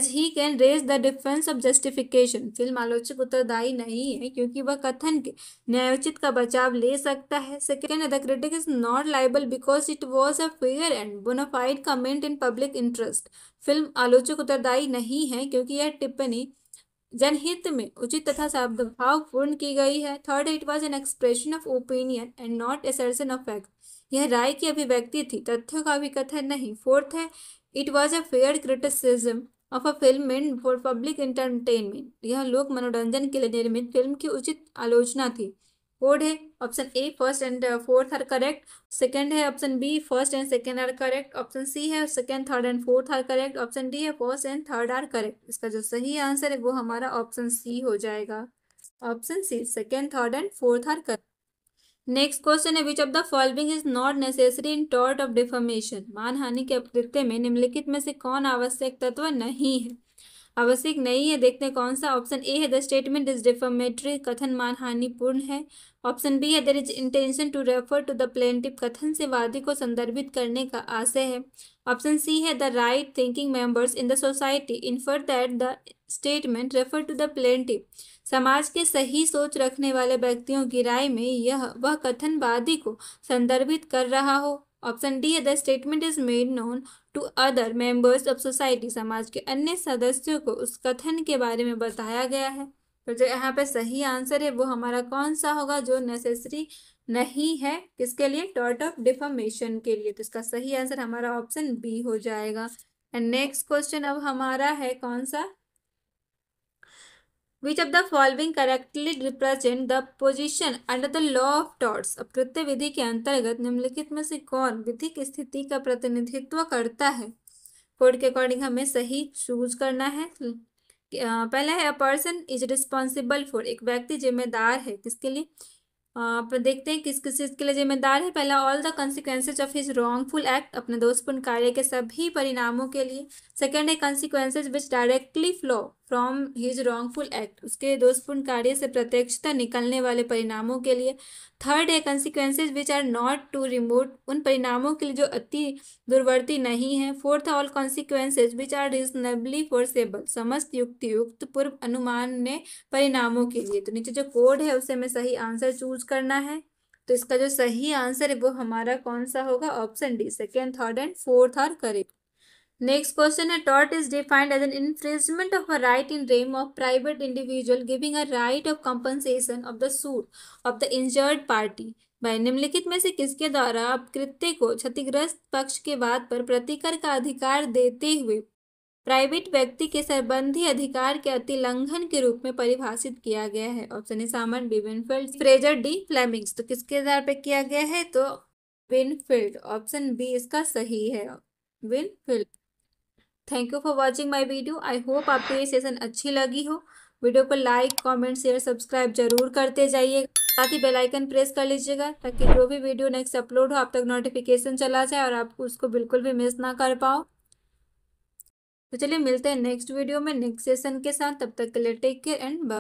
he can raise the defence of justification. Film आलोचक उत्तरदायी नहीं है क्योंकि वह कथन के न्यायोचित का बचाव ले सकता है। Second, the critic is not liable because it was a fair and bona fide comment in public interest. Film आलोचक उत्तरदायी नहीं है क्योंकि यह टिप्पणी जनहित में उचित तथा सद्भाव पूर्ण की गई है। Third, it was an expression of opinion and not assertion of fact. यह राय की अभिव्यक्ति थी, तथ्यों का अभिकथन नहीं। फोर्थ है, it was a fair criticism of a film made for public entertainment. यह लोक मनोरंजन के लिए निर्मित फिल्म की उचित आलोचना थी। कोड है option A, first and fourth are correct. Second है option B, first and second are correct. Option C है second third and fourth are correct. Option D है first and third are correct. इसका जो सही answer है वो हमारा option C हो जाएगा। Option C, second third and fourth are correct. Next question है which of the following is not necessary in tort of defamation. मानहानि के अपकृत्य में निम्नलिखित में से कौन आवश्यक तत्व नहीं है? आवश्यक नहीं है, देखते हैं कौन सा। ऑप्शन ए है द स्टेटमेंट इज डिफॉर्मेटरी। कथन मानहानिपूर्ण है। ऑप्शन बी है there is intention to refer to the plaintiff. कथन से वादी को संदर्भित करने का आशय है। ऑप्शन सी है the right thinking members in the society infer that the statement refer to the plaintiff. समाज के सही सोच रखने वाले व्यक्तियों की राय में यह वह कथन वादी को संदर्भित कर रहा हो। ऑप्शन डी है the statement is made known to other members of society. समाज के अन्य सदस्यों को उस कथन के बारे में बताया गया है। तो जो यहाँ पे सही आंसर है वो हमारा कौन सा होगा? जो नेसेसरी नहीं है किसके लिए? टॉर्ट ऑफ डिफॉर्मेशन के लिए। तो इसका सही आंसर हमारा ऑप्शन बी हो जाएगा। एंड नेक्स्ट क्वेश्चन अब हमारा है कौन सा? Which of the following correctly represent the position under the law of torts? अपकृत्य विधि के अंतर्गत निम्नलिखित में से कौन विधिक स्थिति का प्रतिनिधित्व करता है? कोड के अकॉर्डिंग हमें सही चूज करना है। पहला है a person is responsible for. एक व्यक्ति जिम्मेदार है किसके लिए? आप देखते हैं किस किस चीज के लिए जिम्मेदार है। पहला, all the consequences of his wrongful act. अपने दोषपूर्ण कार्य के सभी परिणामों के लिए। सेकेंड है consequences which directly flow from his wrongful act, उसके दोषपूर्ण कार्य से प्रत्यक्षता निकलने वाले परिणामों के लिए। थर्ड है consequences which are not too remote, उन परिणामों के लिए जो अति दूरवर्ती नहीं है। Fourth, all consequences which are reasonably foreseeable, समस्त युक्तियुक्त पूर्व अनुमान्य परिणामों के लिए। तो नीचे जो कोड है उसे हमें सही आंसर चूज करना है। तो इसका जो सही आंसर है वो हमारा कौन सा होगा? Option D, second, third and fourth are correct. Next question है, tort is defined as an infringement of a right in rem of private individual giving a right of compensation of the suit of the injured party by. निम्नलिखित में से किसके द्वारा अपकृत्य को क्षतिग्रस्त पक्ष के बाद पर प्रतिकर का अधिकार देते हुए प्राइवेट व्यक्ति के संबंधी अधिकार के अतिलंघन के रूप में परिभाषित किया गया है? Option A Salmond, B Winfield, Fraser, D Flemings. तो किसके आधार पे किया गया है? तो विनफील्ड, ऑप्शन बी इसका सही है, Winfield. Thank you for watching my video. I hope आपको ये सेशन अच्छी लगी हो। वीडियो को लाइक, कमेंट, शेयर, सब्सक्राइब जरूर करते जाइए, साथ ही बेल आइकन प्रेस कर लीजिएगा ताकि जो भी वीडियो नेक्स्ट अपलोड हो आप तक नोटिफिकेशन चला जाए और आप उसको बिल्कुल भी मिस ना कर पाओ। तो चलिए मिलते हैं नेक्स्ट वीडियो में नेक्स्ट सेशन के साथ, तब तक के लिए टेक केयर एंड बाय।